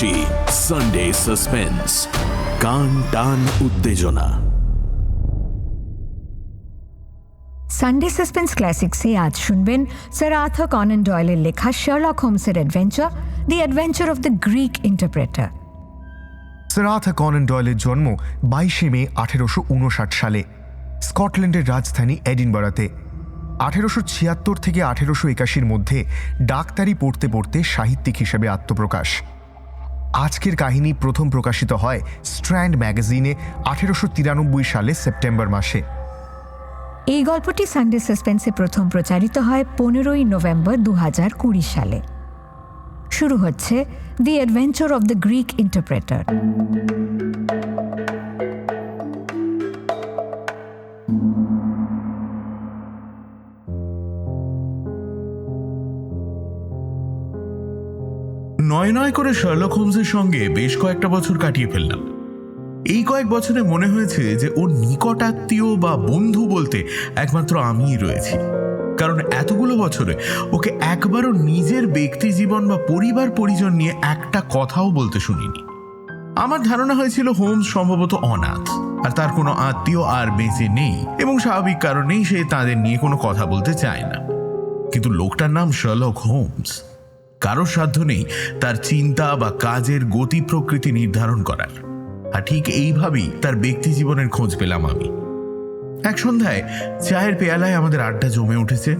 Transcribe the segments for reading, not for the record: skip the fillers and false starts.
আসছি Sunday suspense, কান টান উত্তেজনা। সানডে সাসপেন্স ক্লাসিক্সে আজ শুনবেন স্যার আর্থার কনান ডয়েলের লেখা শার্লক হোমসের adventure, the adventure of the Greek interpreter. Sir Arthur Conan ডয়েলের জন্ম 22শে মে 1859 সালে স্কটল্যান্ডের রাজধানী এডিনবরাতে। 1876 থেকে 1881 মধ্যে ডাক্তারি পড়তে পড়তে সাহিত্যিক হিসেবে আত্মপ্রকাশ। আজকের কাহিনী প্রথম প্রকাশিত হয় স্ট্র্যান্ড ম্যাগাজিনে 1893 সালে সেপ্টেম্বর মাসে। এই গল্পটি সানডে সাসপেন্সে প্রথম প্রচারিত হয় 15ই নভেম্বর 2020 সালে। শুরু হচ্ছে দি adventure of the Greek interpreter. নয় নয় করে শার্লক হোমসের সঙ্গে বেশ কয়েকটা বছর কাটিয়ে ফেললাম। এই কয়েক বছরে মনে হয়েছে যে ওর নিকটাত্মীয় বা বন্ধু বলতে একমাত্র আমিই রয়েছি, কারণ এতগুলো বছরে ওকে একবারও নিজের ব্যক্তি জীবন বা পরিবার পরিজন নিয়ে একটা কথাও বলতে শুনিনি। আমার ধারণা হয়েছিল হোমস সম্ভবত অনাথ, আর তার কোনো আত্মীয় আর বেঁচে নেই, এবং স্বাভাবিক কারণেই সে তাদের নিয়ে কোনো কথা বলতে চায় না। কিন্তু লোকটার নাম শার্লক হোমস। কারোর সাধ্য নেই তার চিন্তা বা কাজের গতি প্রকৃতি নির্ধারণ করার, আর ঠিক এইভাবেই তার ব্যক্তি জীবনের খোঁজ পেলাম আমি। এক সন্ধ্যায় চায়ের পেয়ালায় আমাদের আড্ডা জমে উঠেছে।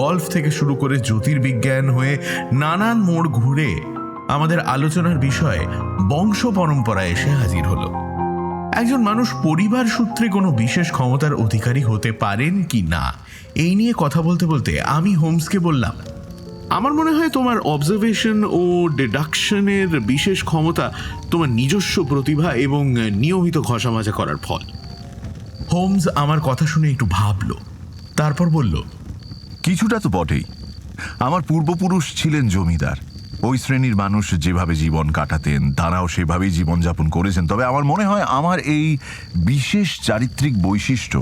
গল্ফ থেকে শুরু করে জ্যোতির্বিজ্ঞান হয়ে নানান মোড় ঘুরে আমাদের আলোচনার বিষয়ে বংশ পরম্পরায় এসে হাজির হলো। একজন মানুষ পরিবার সূত্রে কোনো বিশেষ ক্ষমতার অধিকারী হতে পারেন কি না, এই নিয়ে কথা বলতে বলতে আমি হোমসকে বললাম, আমার মনে হয় তোমার অবজারভেশন ও ডিডাকশনের বিশেষ ক্ষমতা তোমার নিজস্ব প্রতিভা এবং নিয়মিত ঘষামাজা করার ফল। হোমস আমার কথা শুনে একটু ভাবল, তারপর বলল, কিছুটা তো বটেই। আমার পূর্বপুরুষ ছিলেন জমিদার। ওই শ্রেণীর মানুষ যেভাবে জীবন কাটাতেন তারাও সেভাবেই জীবনযাপন করেছেন। তবে আমার মনে হয় আমার এই বিশেষ চারিত্রিক বৈশিষ্ট্য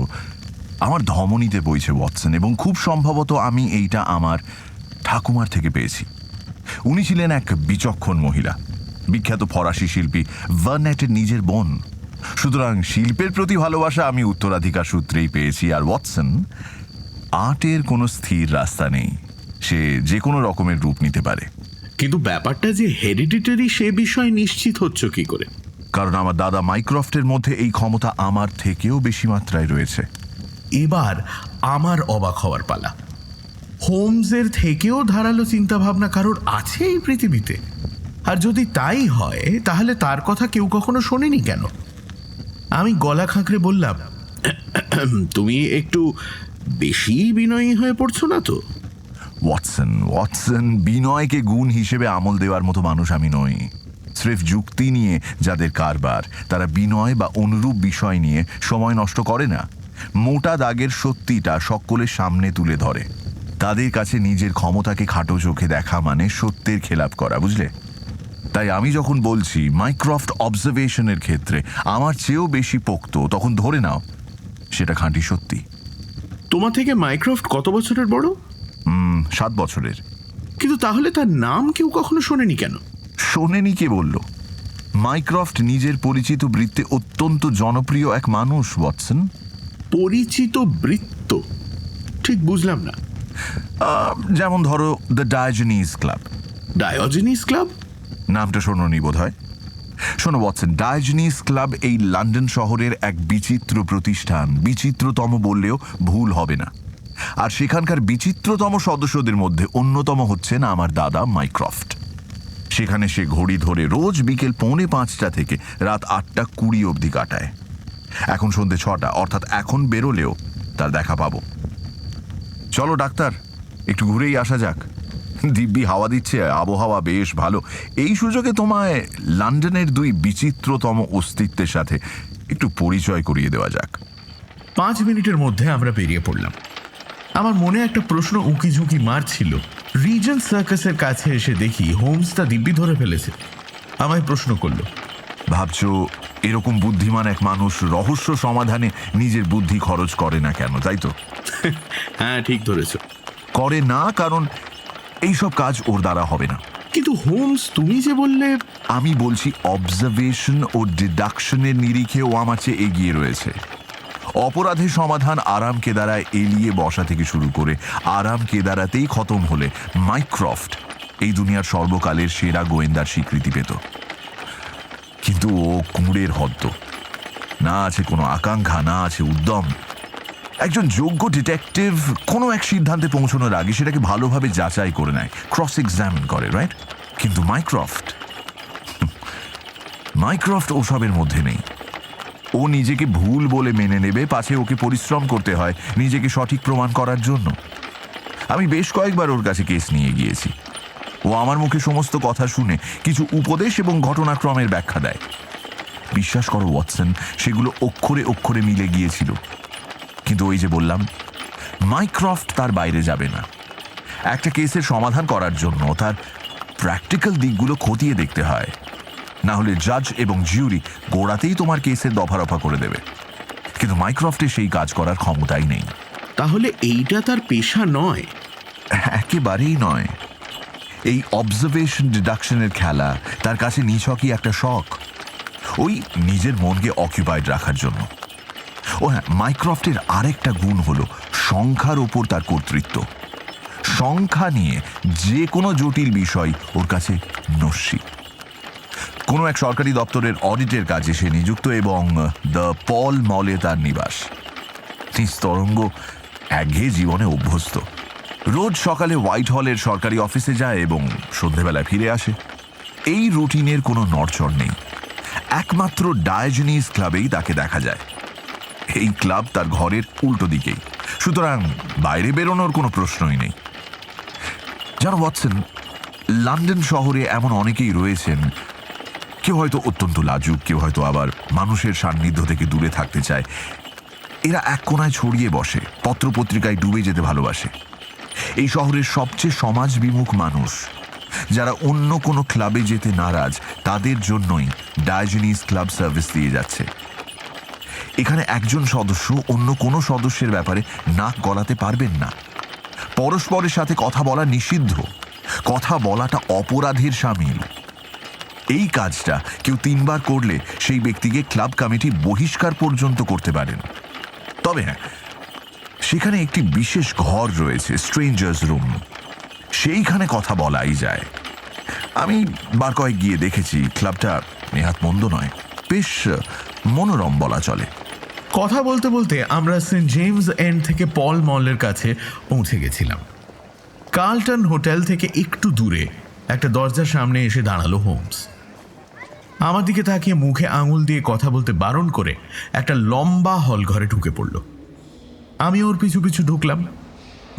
আমার ধমনীতে বইছে ওয়াটসন, এবং খুব সম্ভবত আমি এইটা আমার ঠাকুমার থেকে পেয়েছি। উনি ছিলেন এক বিচক্ষণ মহিলা, বিখ্যাত ফরাসি শিল্পী ভার্নেটের নিজের বোন। সুতরাং শিল্পের প্রতি ভালোবাসা আমি উত্তরাধিকার সূত্রেই পেয়েছি। আর ওয়াটসন, আর্টের কোনো স্থির রাস্তা নেই, সে যে কোনো রকমের রূপ নিতে পারে। কিন্তু ব্যাপারটা যে হেরিডিটারি সে বিষয়ে নিশ্চিত হচ্ছে কি করে? কারণ আমার দাদা মাইক্রফটের মধ্যে এই ক্ষমতা আমার থেকেও বেশি মাত্রায় রয়েছে। এবার আমার অবাক হওয়ার পালা। হোমসের থেকেও ধারালো চিন্তা ভাবনা কারোর আছে এই পৃথিবীতে? আর যদি তাই হয় তাহলে তার কথা কেউ কখনো শোনেনি কেন? আমি গলা খাঁকড়ে বললাম, তুমি একটু বেশি বিনয়ী হয়ে পড়ছো না তো? ওয়াটসন, বিনয়কে গুণ হিসেবে আমল দেওয়ার মতো মানুষ আমি নই। স্রেফ যুক্তি নিয়ে যাদের কারবার, তারা বিনয় বা অনুরূপ বিষয় নিয়ে সময় নষ্ট করে না। মোটা দাগের সত্যিটা সকলের সামনে তুলে ধরে। তাদের কাছে নিজের ক্ষমতাকে খাটো চোখে দেখা মানে সত্যের খেলাপ করা, বুঝলে? তাই আমি যখন বলছি মাইক্রফট অবজারভেশনের ক্ষেত্রে আমার চেয়েও বেশি পোক্ত, তখন ধরে নাও সেটা খাঁটি সত্যি। তোমার থেকে মাইক্রফট কত বছরের বড়? 7 বছরের। কিন্তু তাহলে তার নাম কেউ কখনো শোনেনি কেন? শোনেনি কে বলল? মাইক্রফট নিজের পরিচিত বৃত্তে অত্যন্ত জনপ্রিয় এক মানুষ, ওয়াটসন। পরিচিত বৃত্ত? ঠিক বুঝলাম না। যেমন ধরো the Diogenes club. Diogenes club? নামটা শোনোনি বোধ হয়। শোনো ওয়াটসন, ডায়োজেনিস ক্লাব এই লন্ডন শহরের এক বিচিত্র প্রতিষ্ঠান। বিচিত্রতম বললেও ভুল হবে না। আর সেখানকার বিচিত্রতম সদস্যদের মধ্যে অন্যতম হচ্ছেন আমার দাদা মাইক্রফট। সেখানে সে ঘড়ি ধরে রোজ বিকেল 4:45 থেকে রাত 8:20 অবধি কাটায়। এখন সন্ধে 6টা, অর্থাৎ এখন বেরোলেও তার দেখা পাবো। চলো ডাক্তার, একটু ঘুরেই আসা যাক। দিব্যি হাওয়া দিচ্ছে, আবহাওয়া বেশ ভালো। এই সুযোগে তোমায় লন্ডনের 2 বিচিত্রতম অস্তিত্বের সাথে একটু পরিচয় করিয়ে দেওয়া যাক। 5 মিনিটের মধ্যে আমরা বেরিয়ে পড়লাম। আমার মনে একটা প্রশ্ন উঁকি ঝুঁকি মারছিল। রিজেন্ট সার্কাসের কাছে এসে দেখি হোমস তা দিব্যি ধরে ফেলেছে। আমায় প্রশ্ন করলো, ভাবছো এরকম বুদ্ধিমান এক মানুষ রহস্য সমাধানে নিজের বুদ্ধি খরচ করে না কেন, তাই তো? হ্যাঁ, ঠিক ধরেছ। করে না, কারণ এইসব কাজ ওর দ্বারা হবে না। কিন্তু হোমস, তুমি যে বললে। আমি বলছি অবজারভেশন ও ডিডাকশনের নিরিখে ও আমার চেয়ে এগিয়ে রয়েছে। অপরাধের সমাধান আরাম কেদারায় এলিয়ে বসা থেকে শুরু করে আরাম কেদারাতেই খতম হলে মাইক্রফট এই দুনিয়ার সর্বকালের সেরা গোয়েন্দার স্বীকৃতি পেত। কিন্তু ও কুঁড়ের হদ্দ, না আছে কোনো আকাঙ্ক্ষা, না আছে উদ্যম। একজন যোগ্য ডিটেকটিভ কোনো এক সিদ্ধান্তে পৌঁছানোর আগে সেটাকে ভালোভাবে যাচাই করে নেয়, ক্রস এক্সামিন করে, রাইট? কিন্তু মাইক্রফট ওসবের মধ্যে নেই। ও নিজেকে ভুল বলে মেনে নেবে, পাছে ওকে পরিশ্রম করতে হয় নিজেকে সঠিক প্রমাণ করার জন্য। আমি বেশ কয়েকবার ওর কাছে কেস নিয়ে গিয়েছি। ও আমার মুখে সমস্ত কথা শুনে কিছু উপদেশ এবং ঘটনাক্রমের ব্যাখ্যা দেয়। বিশ্বাস করো ওয়াটসন, সেগুলো অক্ষরে অক্ষরে মিলে গিয়েছিল। কিন্তু ওই যে বললাম, মাইক্রফট তার বাইরে যাবে না। একটা কেসের সমাধান করার জন্য তার প্র্যাকটিক্যাল দিকগুলো খতিয়ে দেখতে হয়, না হলে জাজ এবং জিউরি গোড়াতেই তোমার কেসের দফারফা করে দেবে। কিন্তু মাইক্রফটের সেই কাজ করার ক্ষমতাই নেই। তাহলে এইটা তার পেশা নয়? একেবারেই নয়। এই অবজারভেশন ডিডাকশনের খেলা তার কাছে নিছকই একটা শখ, ওই নিজের মনকে অকুপাইড রাখার জন্য। ও হ্যাঁ, মাইক্রফটের আরেকটা গুণ হলো সংখ্যার ওপর তার কর্তৃত্ব। সংখ্যা নিয়ে যে কোনো জটিল বিষয় ওর কাছে নস্যি। কোনো এক সরকারি দপ্তরের অডিটের কাজে সে নিযুক্ত এবং দ্য পল মলে তার নিবাস। নিস্তরঙ্গ একঘেয়ে জীবনে অভ্যস্ত। রোজ সকালে হোয়াইট হলের সরকারি অফিসে যায় এবং সন্ধেবেলায় ফিরে আসে। এই রুটিনের কোনো নড়চড় নেই। একমাত্র ডায়োজেনিস ক্লাবেই তাকে দেখা যায়। এই ক্লাব তার ঘরের উল্টো দিকেই, সুতরাং বাইরে বেরোনোর কোনো প্রশ্নই নেই। জানো ওয়াটসন, লন্ডন শহরে এমন অনেকেই রয়েছেন, কেউ হয়তো অত্যন্ত লাজুক, কেউ হয়তো আবার মানুষের সান্নিধ্য থেকে দূরে থাকতে চায়। এরা এক কোণায় ছড়িয়ে বসে, পত্রপত্রিকায় ডুবে যেতে ভালোবাসে। এই শহরের সবচেয়ে সমাজবিমুখ মানুষ, যারা অন্য কোনো ক্লাবে যেতে নারাজ, তাদের জন্যই ডায়োজেনিস ক্লাব সার্ভিস দিয়ে যাচ্ছে। এখানে একজন সদস্য অন্য কোনো সদস্যের ব্যাপারে নাক গলাতে পারবেন না। পরস্পরের সাথে কথা বলা নিষিদ্ধ, কথা বলাটা অপরাধের শামিল। এই কাজটা কেউ 3 বার করলে সেই ব্যক্তিকে ক্লাব কমিটি বহিষ্কার পর্যন্ত করতে পারেন। তবে হ্যাঁ, সেখানে একটি বিশেষ ঘর রয়েছে, স্ট্রেঞ্জার্স রুম। সেইখানে কথা বলাই যায়। আমি বার কয়েক গিয়ে দেখেছি, ক্লাবটা নেহাত মন্দ নয়, বেশ মনোরম বলা চলে। কথা বলতে বলতে আমরা সেন্ট জেমস এন্ড থেকে পল মলের কাছে পৌঁছে গেছিলাম। কার্লটন হোটেল থেকে একটু দূরে একটা দরজার সামনে এসে দাঁড়ালো হোমস। আমার দিকে তাকিয়ে মুখে আঙুল দিয়ে কথা বলতে বারণ করে একটা লম্বা হল ঘরে ঢুকে পড়ল। আমি ওর পিছু পিছু ঢুকলাম।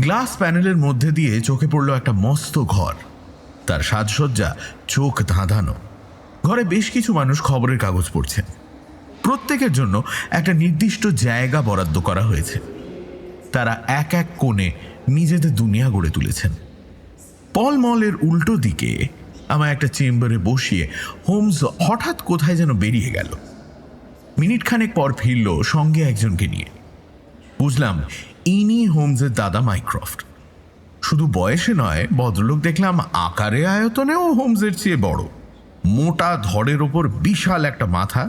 গ্লাস প্যানেলের মধ্যে দিয়ে চোখে পড়ল একটা মস্ত ঘর। তার সাজসজ্জা চোখ ধাঁধানো। ঘরে বেশ কিছু মানুষ খবরের কাগজ পড়ছেন। প্রত্যেকের জন্য একটা নির্দিষ্ট জায়গা বরাদ্দ করা হয়েছে। তারা এক এক কোণে নিজেদের দুনিয়া গড়ে তুলেছেন। পল মলের উল্টো দিকে আমায় একটা চেম্বারে বসিয়ে হোমস হঠাৎ কোথায় যেন বেরিয়ে গেল। মিনিট খানেক পর ফিরল সঙ্গে একজনকে নিয়ে। বুঝলাম ইনি হোমসের দাদা মাইক্রফট। শুধু বয়সে নয়, ভদ্রলোক দেখলাম আকারে আয়তনেও হোমসের চেয়ে বড়। মোটা ধড়ের ওপর বিশাল একটা মাথা,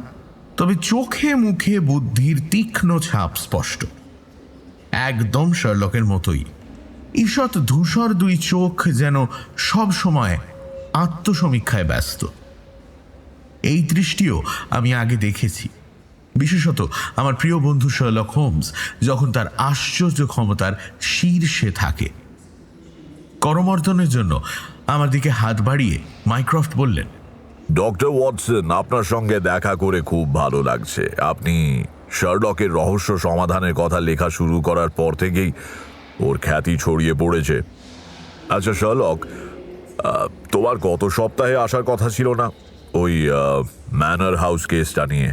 তবে চোখে মুখে বুদ্ধির তীক্ষ্ণ ছাপ স্পষ্ট। একদম শার্লকের মতোই। ঈষৎ ধূসর 2 চোখ যেন সব সময় আত্মসমীক্ষায় ব্যস্ত। এই দৃষ্টিও আমি আগে দেখেছি, বিশেষত আমার প্রিয় বন্ধু শার্লক হোমস যখন তার আশ্চর্য ক্ষমতার শীর্ষে থাকে। করমর্দনের জন্য আমার দিকে হাত বাড়িয়ে মাইক্রফট বললেন, ডক্টর ওয়াটসন, আপনার সঙ্গে দেখা করে খুব ভালো লাগছে। আপনি শার্লকের রহস্য সমাধানের কথা লেখা শুরু করার পর থেকেই ওর খ্যাতি ছড়িয়ে পড়েছে। আচ্ছা শার্লক, তোমার গত সপ্তাহে আসার কথা ছিল না ওই ম্যানর হাউস কেসটা নিয়ে?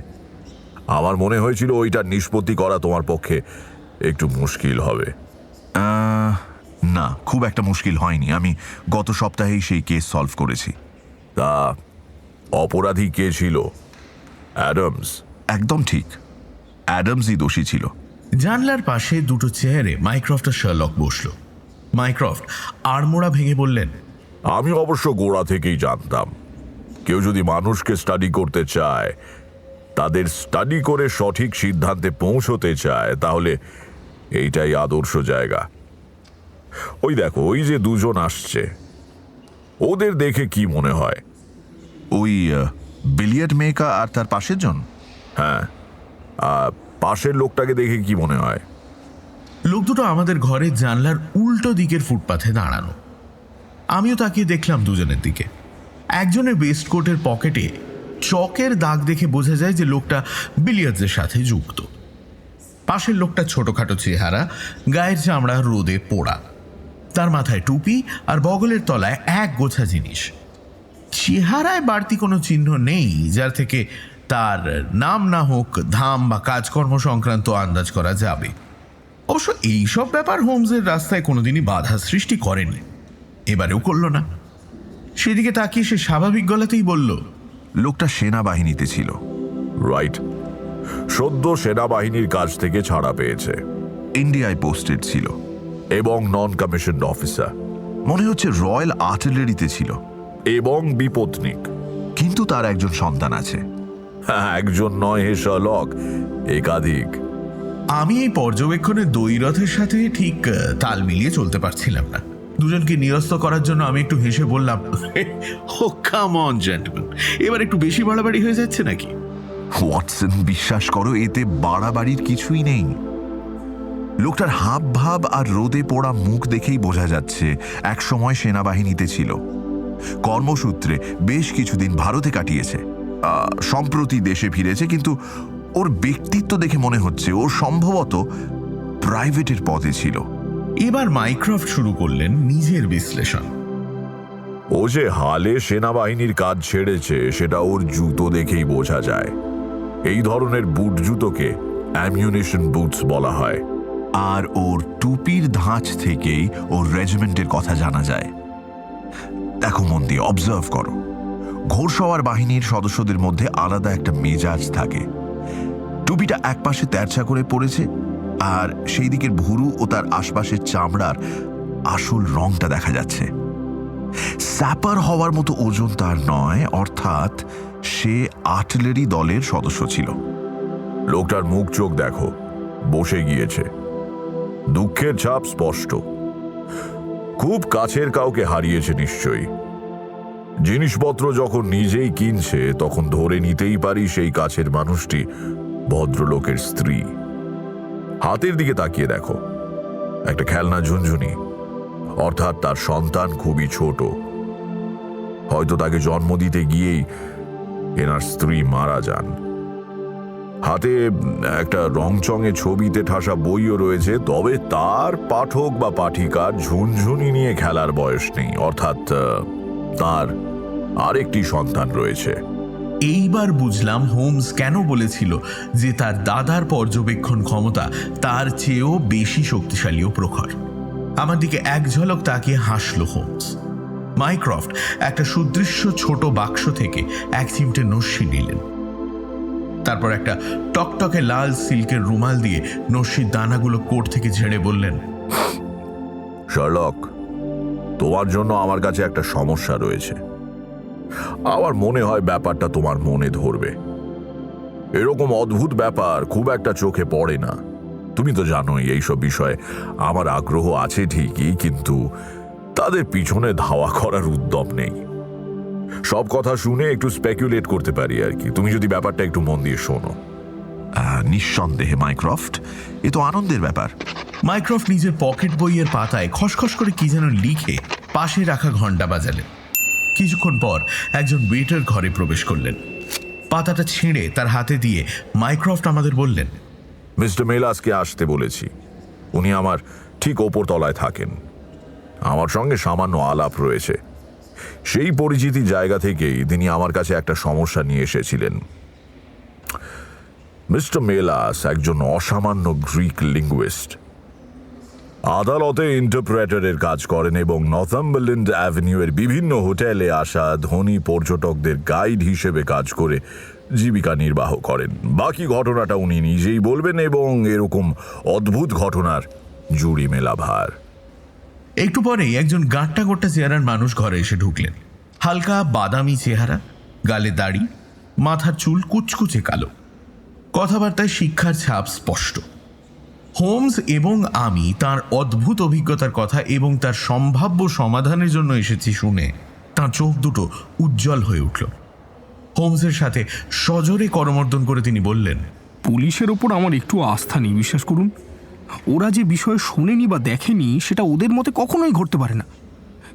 আমার মনে হয়েছিল ওইটার নিষ্পত্তি করা তোমার পক্ষে একটু মুশকিল হবে। না, খুব একটা মুশকিল হয়নি। আমি গত সপ্তাহেই সেই কেস সলভ করেছি। তা অপরাধী কে ছিল? অ্যাডামস? একদম ঠিক, অ্যাডামসই দোষী ছিল। জানলার পাশে 2টো চেয়ারে মাইক্রফট আর শার্লক বসল। মাইক্রফট আড়মোড়া ভেঙে বললেন, আমি অবশ্য গোড়া থেকেই জানতাম, কেউ যদি মানুষকে স্টাডি করতে চায়, তাদের স্টাডি করে সঠিক সিদ্ধান্তে পৌঁছতে চায়, তাহলে এইটাই আদর্শ জায়গা। ওই দেখো, ওই যে দুজন আসছে, ওদের দেখে কি মনে হয়? ওই বিলিয়ার্ড মেকা আর তার পাশের জন? হ্যাঁ, পাশের লোকটাকে দেখে কি মনে হয়? লোক দুটো আমাদের ঘরের জানলার উল্টো দিকের ফুটপাথে দাঁড়ানো। আমিও তাকিয়ে দেখলাম দুজনের দিকে। একজনের ওয়েস্টকোটের পকেটে চকের দাগ দেখে বোঝা যায় যে লোকটা বিলিয়ার্ডসের সাথে যুক্ত। পাশের লোকটা ছোটখাটো চেহারা, গায়ের চামড়া রোদে পোড়া, তার মাথায় টুপি আর বগলের তলায় এক গোছা জিনিস। চেহারায় বাড়তি কোনো চিহ্ন নেই যার থেকে তার নাম না হোক ধাম বা কাজকর্ম সংক্রান্ত আন্দাজ করা যাবে। অবশ্য এইসব ব্যাপার হোমসের রাস্তায় কোনোদিনই বাধা সৃষ্টি করেনি, এবারেও করল না। সেদিকে তাকিয়ে সে স্বাভাবিক গলাতেই বলল, লোকটা সেনাবাহিনীতে ছিল। রাইট, সদ্য সেনাবাহিনীর কাছ থেকে ছাড়া পেয়েছে, ইন্ডিয়ায় পোস্টেড ছিল এবং নন কমিশনড অফিসার। মনে হচ্ছে রয়্যাল আর্টিলারিতে ছিল। এবং বিপত্নিক। কিন্তু তার একজন সন্তান আছে। হ্যাঁ, একজন নয় হে শার্লক, একাধিক। আমি এই পর্যবেক্ষণে দৈরথের সাথে ঠিক তাল মিলিয়ে চলতে পারছিলাম না। দুজনকে নিরস্ত করার জন্য আমি একটু হেসে বললাম, ও কাম অন জেন্টলম্যান, এবার একটু বেশি বাড়াবাড়ি হয়ে যাচ্ছে নাকি? ওয়াটসন, বিশ্বাস করো, এতে বাড়াবাড়ির কিছুই নেই। লোকটার হাব ভাব আর রোদে পোড়া মুখ দেখেই বোঝা যাচ্ছে একসময় সেনাবাহিনীতে ছিল। কর্মসূত্রে বেশ কিছুদিন ভারতে কাটিয়েছে, সম্প্রতি দেশে ফিরেছে। কিন্তু ওর ব্যক্তিত্ব দেখে মনে হচ্ছে ও সম্ভবত প্রাইভেটের পদে ছিল। এবার মাইক্রফট শুরু করলেন নিজের বিশ্লেষণ। ও যে হালে সেনাবাহিনীর কাজ ছেড়েছে সেটা ওর জুতো দেখেই বোঝা যায়। এই ধরনের বুট জুতোকে অ্যামিউনিশন বুটস বলা হয়। আর ওর টুপির ধাঁচ থেকেই ওর রেজিমেন্টের কথা জানা যায়। দেখো, মন দিয়ে অবজার্ভ করো। ঘোড়সওয়ার বাহিনীর সদস্যদের মধ্যে আলাদা একটা মেজাজ থাকে। টুপিটা একপাশে তেরছা করে পড়েছে, আর সেই দিকের ভুরু ও তার আশপাশের চামড়ার আসল রংটা দেখা যাচ্ছে। স্যাপার হওয়ার মতো ওজন তার নয়, অর্থাৎ সে আর্টিলারি দলের সদস্য ছিল। লোকটার মুখ চোখ দেখো, বসে গিয়েছে, দুঃখের ছাপ স্পষ্ট। খুব কাছের কাউকে হারিয়েছে নিশ্চয়ই। জিনিসপত্র যখন নিজেই কিনছে তখন ধরে নিতেই পারি সেই কাছের মানুষটি ভদ্রলোকের স্ত্রী। হাতের দিকে তাকিয়ে দেখো, একটা খেলনা ঝুনঝুনি, অর্থাৎ তার সন্তান খুবই ছোট। হয়তো তাকে জন্ম দিতে গিয়েই এনার স্ত্রী মারা যান। হাতে একটা রংচঙে ছবিতে ঠাসা বইও রয়েছে, তবে তার পাঠক বা পাঠিকার ঝুনঝুনি নিয়ে খেলার বয়স নেই, অর্থাৎ তার আরেকটি সন্তান রয়েছে। এইবার বুঝলাম হোমস কেন বলেছিল যে তার দাদার পর্যবেক্ষণ ক্ষমতা তার চেয়েও বেশি শক্তিশালী ও প্রখর। আমার দিকে এক ঝলক তাকিয়ে হাসল হোমস। মাইক্রফট একটা সুদৃশ্য ছোট বাক্স থেকে এক চিমটে নস্যি নিলেন। তারপর একটা টকটকে লাল সিল্কের রুমাল দিয়ে নস্যির দানাগুলো কোট থেকে ঝেড়ে বললেন, শার্লক, তোমার জন্য আমার কাছে একটা সমস্যা রয়েছে। আমার মনে হয় ব্যাপারটা তোমার মনে ধরবে। এরকম অদ্ভুত ব্যাপার খুব একটা চোখে পড়ে না। তুমি তো জানোই এইসব বিষয়ে আমার আগ্রহ আছে ঠিকই, কিন্তু তাদের পিছনে ধাওয়া করার উদ্যম নেই। সব কথা শুনে একটু স্পেকুলেট করতে পারি আর কি। তুমি যদি ব্যাপারটা একটু মন দিয়ে শোনো। নিঃসন্দেহে মাইক্রফট, এ তো আনন্দের ব্যাপার। মাইক্রফট নিজের পকেট বইয়ের পাতায় খসখস করে কি যেন লিখে পাশে রাখা ঘন্টা বাজালেন। কিছুক্ষণ পর একজন ওয়েটার ঘরে প্রবেশ করলেন। পাতাটা ছিঁড়ে তার হাতে দিয়ে মাইক্রফট আমাদের বললেন, মিস্টার মেলাসকে আসতে বলেছি। উনি আমার ঠিক ওপর তলায় থাকেন। আমার সঙ্গে সামান্য আলাপ রয়েছে। সেই পরিচিতি জায়গা থেকেই তিনি আমার কাছে একটা সমস্যা নিয়ে এসেছিলেন। মিস্টার মেলাস একজন অসামান্য গ্রিক লিঙ্গুইস্ট। আদালতে ইন্টারপ্রেটারের কাজ করেন এবং নর্থাম্বারল্যান্ড অ্যাভিনিউ এর বিভিন্ন হোটেলে আসা ধনী পর্যটকদের গাইড হিসেবে কাজ করে জীবিকা নির্বাহ করেন। বাকি ঘটনাটা উনি নিজেই বলবেন এবং এরকম অদ্ভুত ঘটনার জুড়ি মেলা ভার। একটু পরেই একজন গাঁট্টা গোট্টা চেহারার মানুষ ঘরে এসে ঢুকলেন। হালকা বাদামি চেহারা, গালে দাড়ি, মাথার চুল কুচকুচে কালো, কথাবার্তায় শিক্ষার ছাপ স্পষ্ট। হোমস এবং আমি তার অদ্ভুত অভিজ্ঞতার কথা এবং তার সম্ভাব্য সমাধানের জন্য এসেছি শুনে তাঁর চোখ দুটো উজ্জ্বল হয়ে উঠল। হোমসের সাথে সজোরে করমর্দন করে তিনি বললেন, পুলিশের ওপর আমার একটু আস্থা নেই, বিশ্বাস করুন। ওরা যে বিষয় শোনেনি বা দেখেনি সেটা ওদের মতে কখনোই ঘটতে পারে না।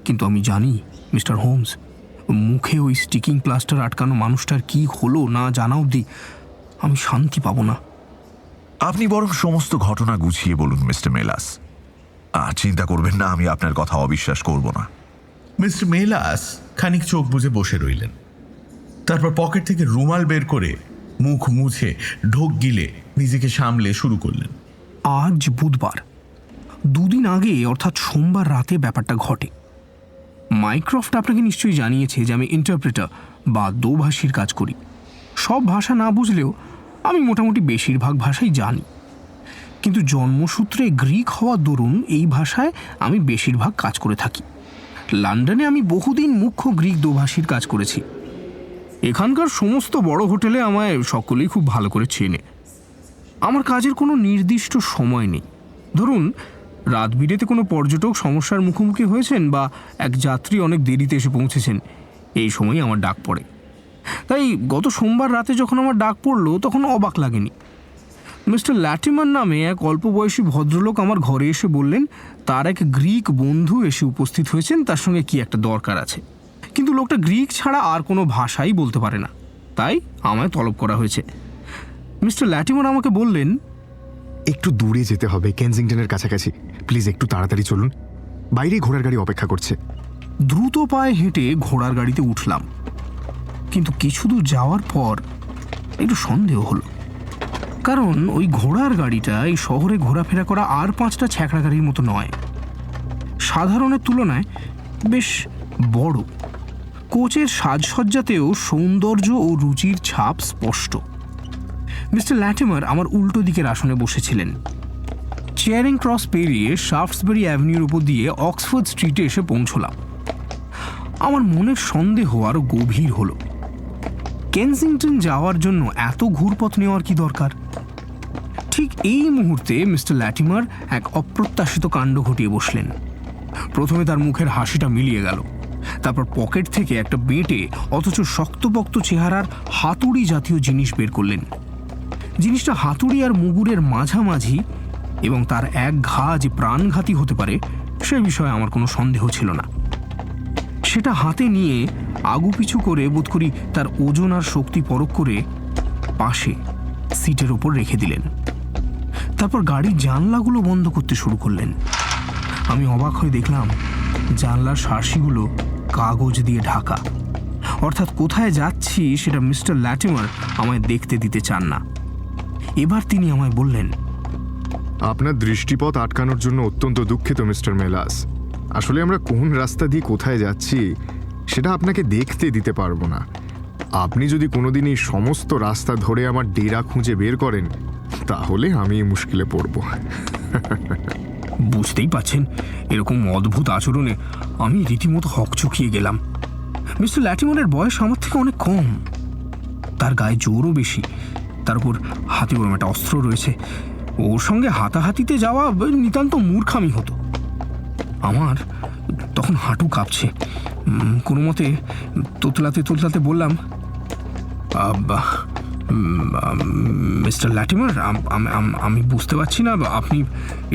কিন্তু আমি জানি মিস্টার হোমস, মুখে ওই স্টিকিং প্লাস্টার আটকানো মানুষটার কি হলো না জানা অবধি আমি শান্তি পাবো না। আপনি বরং সমস্ত ঘটনা গুছিয়ে বলুন মিস্টার মেলাস। চিন্তা করবেন না, আমি আপনার কথা অবিশ্বাস করব না। মিস্টার মেলাস খানিক চোখ বুজে বসে রইলেন। তারপর পকেট থেকে রুমাল বের করে মুখ মুছে ঢোক গিলে নিজেকে সামলে শুরু করলেন। আজ বুধবার, দুদিন আগে অর্থাৎ সোমবার রাতে ব্যাপারটা ঘটে। মাইক্রফট আপনাকে নিশ্চয়ই জানিয়েছে যে আমি ইন্টারপ্রেটার বা দোভাষীর কাজ করি। সব ভাষা না বুঝলেও আমি মোটামুটি বেশিরভাগ ভাষাই জানি। কিন্তু জন্মসূত্রে গ্রিক হওয়ার দরুন এই ভাষায় আমি বেশিরভাগ কাজ করে থাকি। লন্ডনে আমি বহুদিন মুখ্য গ্রিক দোভাষীর কাজ করেছি। এখানকার সমস্ত বড় হোটেলে আমায় সকলেই খুব ভালো করে চেনে। আমার কাজের কোনো নির্দিষ্ট সময় নেই। ধরুন রাত বিরেতে কোনো পর্যটক সমস্যার মুখোমুখি হয়েছেন বা এক যাত্রী অনেক দেরিতে এসে পৌঁছেছেন, এই সময়ই আমার ডাক পড়ে। তাই গত সোমবার রাতে যখন আমার ডাক পড়ল তখন অবাক লাগেনি। মিস্টার ল্যাটিমার নামে এক অল্প বয়সী ভদ্রলোক আমার ঘরে এসে বললেন তার এক গ্রিক বন্ধু এসে উপস্থিত হয়েছেন, তার সঙ্গে কি একটা দরকার আছে। কিন্তু লোকটা গ্রিক ছাড়া আর কোনো ভাষাই বলতে পারে না, তাই আমায় তলব করা হয়েছে। মিস্টার ল্যাটিমার আমাকে বললেন, একটু দূরে যেতে হবে, কেনজিংটনের কাছাকাছি। প্লিজ একটু তাড়াতাড়ি চলুন, বাইরে ঘোড়ার গাড়ি অপেক্ষা করছে। দ্রুত পায়ে হেঁটে ঘোড়ার গাড়িতে উঠলাম। কিন্তু কিছু দূর যাওয়ার পর একটু সন্দেহ হলো, কারণ ওই ঘোড়ার গাড়িটা এই শহরে ঘোরাফেরা করা আর 5টা ছ্যাঁকড়া গাড়ির মতো নয়। সাধারণের তুলনায় বেশ বড়। কোচের সাজসজ্জাতেও সৌন্দর্য ও রুচির ছাপ স্পষ্ট। মিস্টার ল্যাটিমার আমার উল্টো দিকের আসনে বসেছিলেন। চেয়ারিং ক্রস পেরিয়ে শাফটসবারি অ্যাভিনিউর উপর দিয়ে অক্সফোর্ড স্ট্রিটে এসে পৌঁছলাম। আমার মনের সন্দেহ আরও গভীর হলো। কেনসিংটন যাওয়ার জন্য এত ঘুরপথ নেওয়ার কি দরকার? ঠিক এই মুহূর্তে মিস্টার ল্যাটিমার এক অপ্রত্যাশিত কাণ্ড ঘটিয়ে বসলেন। প্রথমে তার মুখের হাসিটা মিলিয়ে গেল, তারপর পকেট থেকে একটা বেঁটে অথচ শক্তপোক্ত চেহারার হাতুড়ি জাতীয় জিনিস বের করলেন। জিনিসটা হাতুড়ি আর মুগুরের মাঝামাঝি এবং তার এক ঘা যে প্রাণঘাতী হতে পারে সে বিষয়ে আমার কোনো সন্দেহ ছিল না। সেটা হাতে নিয়ে আগুপিছু করে বোধ করি তার ওজন আর শক্তি পরখ করে পাশে সিটের ওপর রেখে দিলেন। তারপর গাড়ির জানলাগুলো বন্ধ করতে শুরু করলেন। আমি অবাক হয়ে দেখলাম জানলার শার্সিগুলো কাগজ দিয়ে ঢাকা, অর্থাৎ কোথায় যাচ্ছি সেটা মিস্টার ল্যাটিমার আমায় দেখতে দিতে চান না। এবার তিনি আমায় বললেন, আপনার দৃষ্টিপথ আটকানোর জন্য অত্যন্ত দুঃখিত মিস্টার মেলাস। আসলে আমরা কোন রাস্তা দিয়ে কোথায় যাচ্ছি সেটা আপনাকে দেখতে দিতে পারবো না। আপনি যদি কোনোদিন এই সমস্ত রাস্তা ধরে আমার ডেরা খুঁজে বের করেন তাহলে আমি মুশকিলে পড়ব। বুঝতেই পাচ্ছেন এরকম অদ্ভুত আচরণে আমি রীতিমতো হকচকিয়ে গেলাম। মিস্টার ল্যাটিমারের বয়স আমার থেকে অনেক কম, তার গায়ে জোরও বেশি, তার উপর হাতে ওরম একটা অস্ত্র রয়েছে। ওর সঙ্গে হাতাহাতিতে যাওয়া নিতান্ত মূর্খামি হতো। আমার তখন হাঁটু কাঁপছে। কোনো মতে তোতলাতে তোতলাতে বললাম, মিস্টার ল্যাটিমার, আমি বুঝতে পারছি না আপনি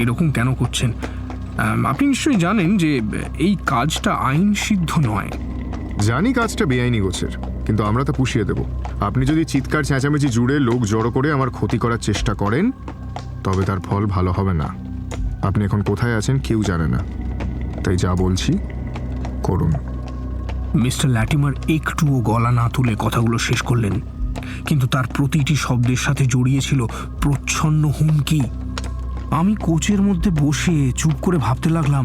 এরকম কেন করছেন। আপনি নিশ্চয়ই জানেন যে এই কাজটা আইন সিদ্ধ নয়। জানি কাজটা বেআইনি গোছের, কিন্তু আমরা তা পুষিয়ে দেব। আপনি যদি চিৎকার চেঁচামেচি জুড়ে লোক জড়ো করে আমার ক্ষতি করার চেষ্টা করেন তবে তার ফল ভালো হবে না। আপনি এখন কোথায় আছেন কেউ জানে না, তাই যা বলছি করুন। মিস্টার ল্যাটিমার একটুও গলা না তুলে কথাগুলো শেষ করলেন, কিন্তু তার প্রতিটি শব্দের সাথে জড়িয়ে ছিল প্রচ্ছন্ন হুমকি। আমি কোচের মধ্যে বসে চুপ করে ভাবতে লাগলাম,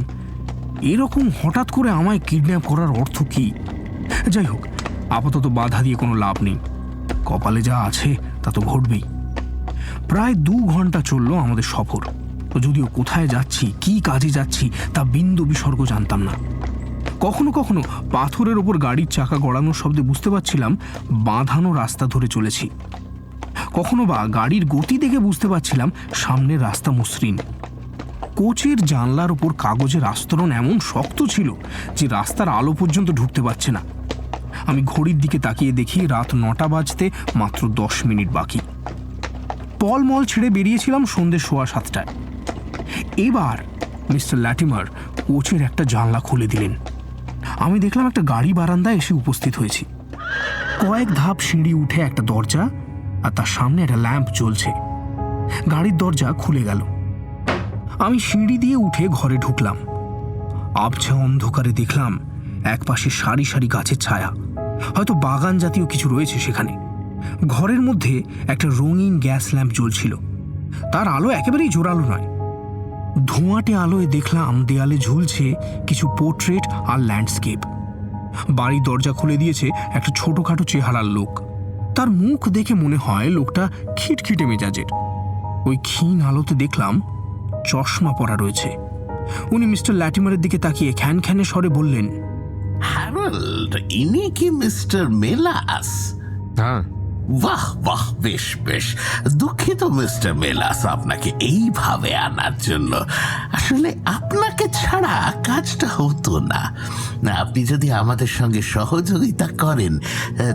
এরকম হঠাৎ করে আমায় কিডন্যাপ করার অর্থ কি? যাই হোক, আপাতত বাধা দিয়ে কোনো লাভ নেই, কপালে যা আছে তা তো ঘটবেই। প্রায় 2 ঘন্টা চলল আমাদের সফর। যদিও কোথায় যাচ্ছি, কি কাজে যাচ্ছি তা বিন্দু বিসর্গ জানতাম না। কখনো কখনো পাথরের ওপর গাড়ির চাকা গড়ানোর শব্দে বুঝতে পারছিলাম বাঁধানো রাস্তা ধরে চলেছি। কখনো বা গাড়ির গতি দেখে বুঝতে পারছিলাম সামনের রাস্তা মসৃণ। কোচের জানলার ওপর কাগজের আস্তরণ এমন শক্ত ছিল যে রাস্তার আলো পর্যন্ত ঢুকতে পারছে না। আমি ঘড়ির দিকে তাকিয়ে দেখি রাত 9টা বাজতে মাত্র 10 মিনিট বাকি। পল মল ছেড়ে বেরিয়েছিলাম সন্ধ্যে 7:15টায়। এবার মিস্টার ল্যাটিমার কোচের একটা জানলা খুলে দিলেন। আমি দেখলাম একটা গাড়ি বারান্দায় এসে উপস্থিত হয়েছি। কয়েক ধাপ সিঁড়ি উঠে একটা দরজা, আর তার সামনে একটা ল্যাম্প জ্বলছে। গাড়ির দরজা খুলে গেল। আমি সিঁড়ি দিয়ে উঠে ঘরে ঢুকলাম। আবছা অন্ধকারে দেখলাম একপাশে সারি সারি গাছের ছায়া, হয়তো বাগান জাতীয় কিছু রয়েছে সেখানে। ঘরের মধ্যে একটা রঙিন গ্যাস ল্যাম্প জ্বলছিল। তার আলো একেবারেই জোরালো নয়। ধোঁয়াটে আলোয় দেখলাম দেয়ালে ঝুলছে কিছু পোর্ট্রেট আর ল্যান্ডস্কেপ। বাড়ির দরজা খুলে দিয়েছে একটা ছোটখাটো চেহারার লোক। তার মুখ দেখে মনে হয় লোকটা খিটখিটে মেজাজের। ওই ক্ষীণ আলোতে দেখলাম চশমা পরা রয়েছে। উনি মিস্টার ল্যাটিমারের দিকে তাকিয়ে খ্যানখ্যানে স্বরে বললেন, হ্যারল্ড, ইনি কি মিস্টার মেলাস? হ্যাঁ। বাহ বাহ, বেশ বেশ। দুঃখিত মিস্টার মেলাস আপনাকে এইভাবে আনার জন্য। আসলে আপনাকে ছাড়া কাজটা হতো না। আপনি যদি আমাদের সঙ্গে সহযোগিতা করেন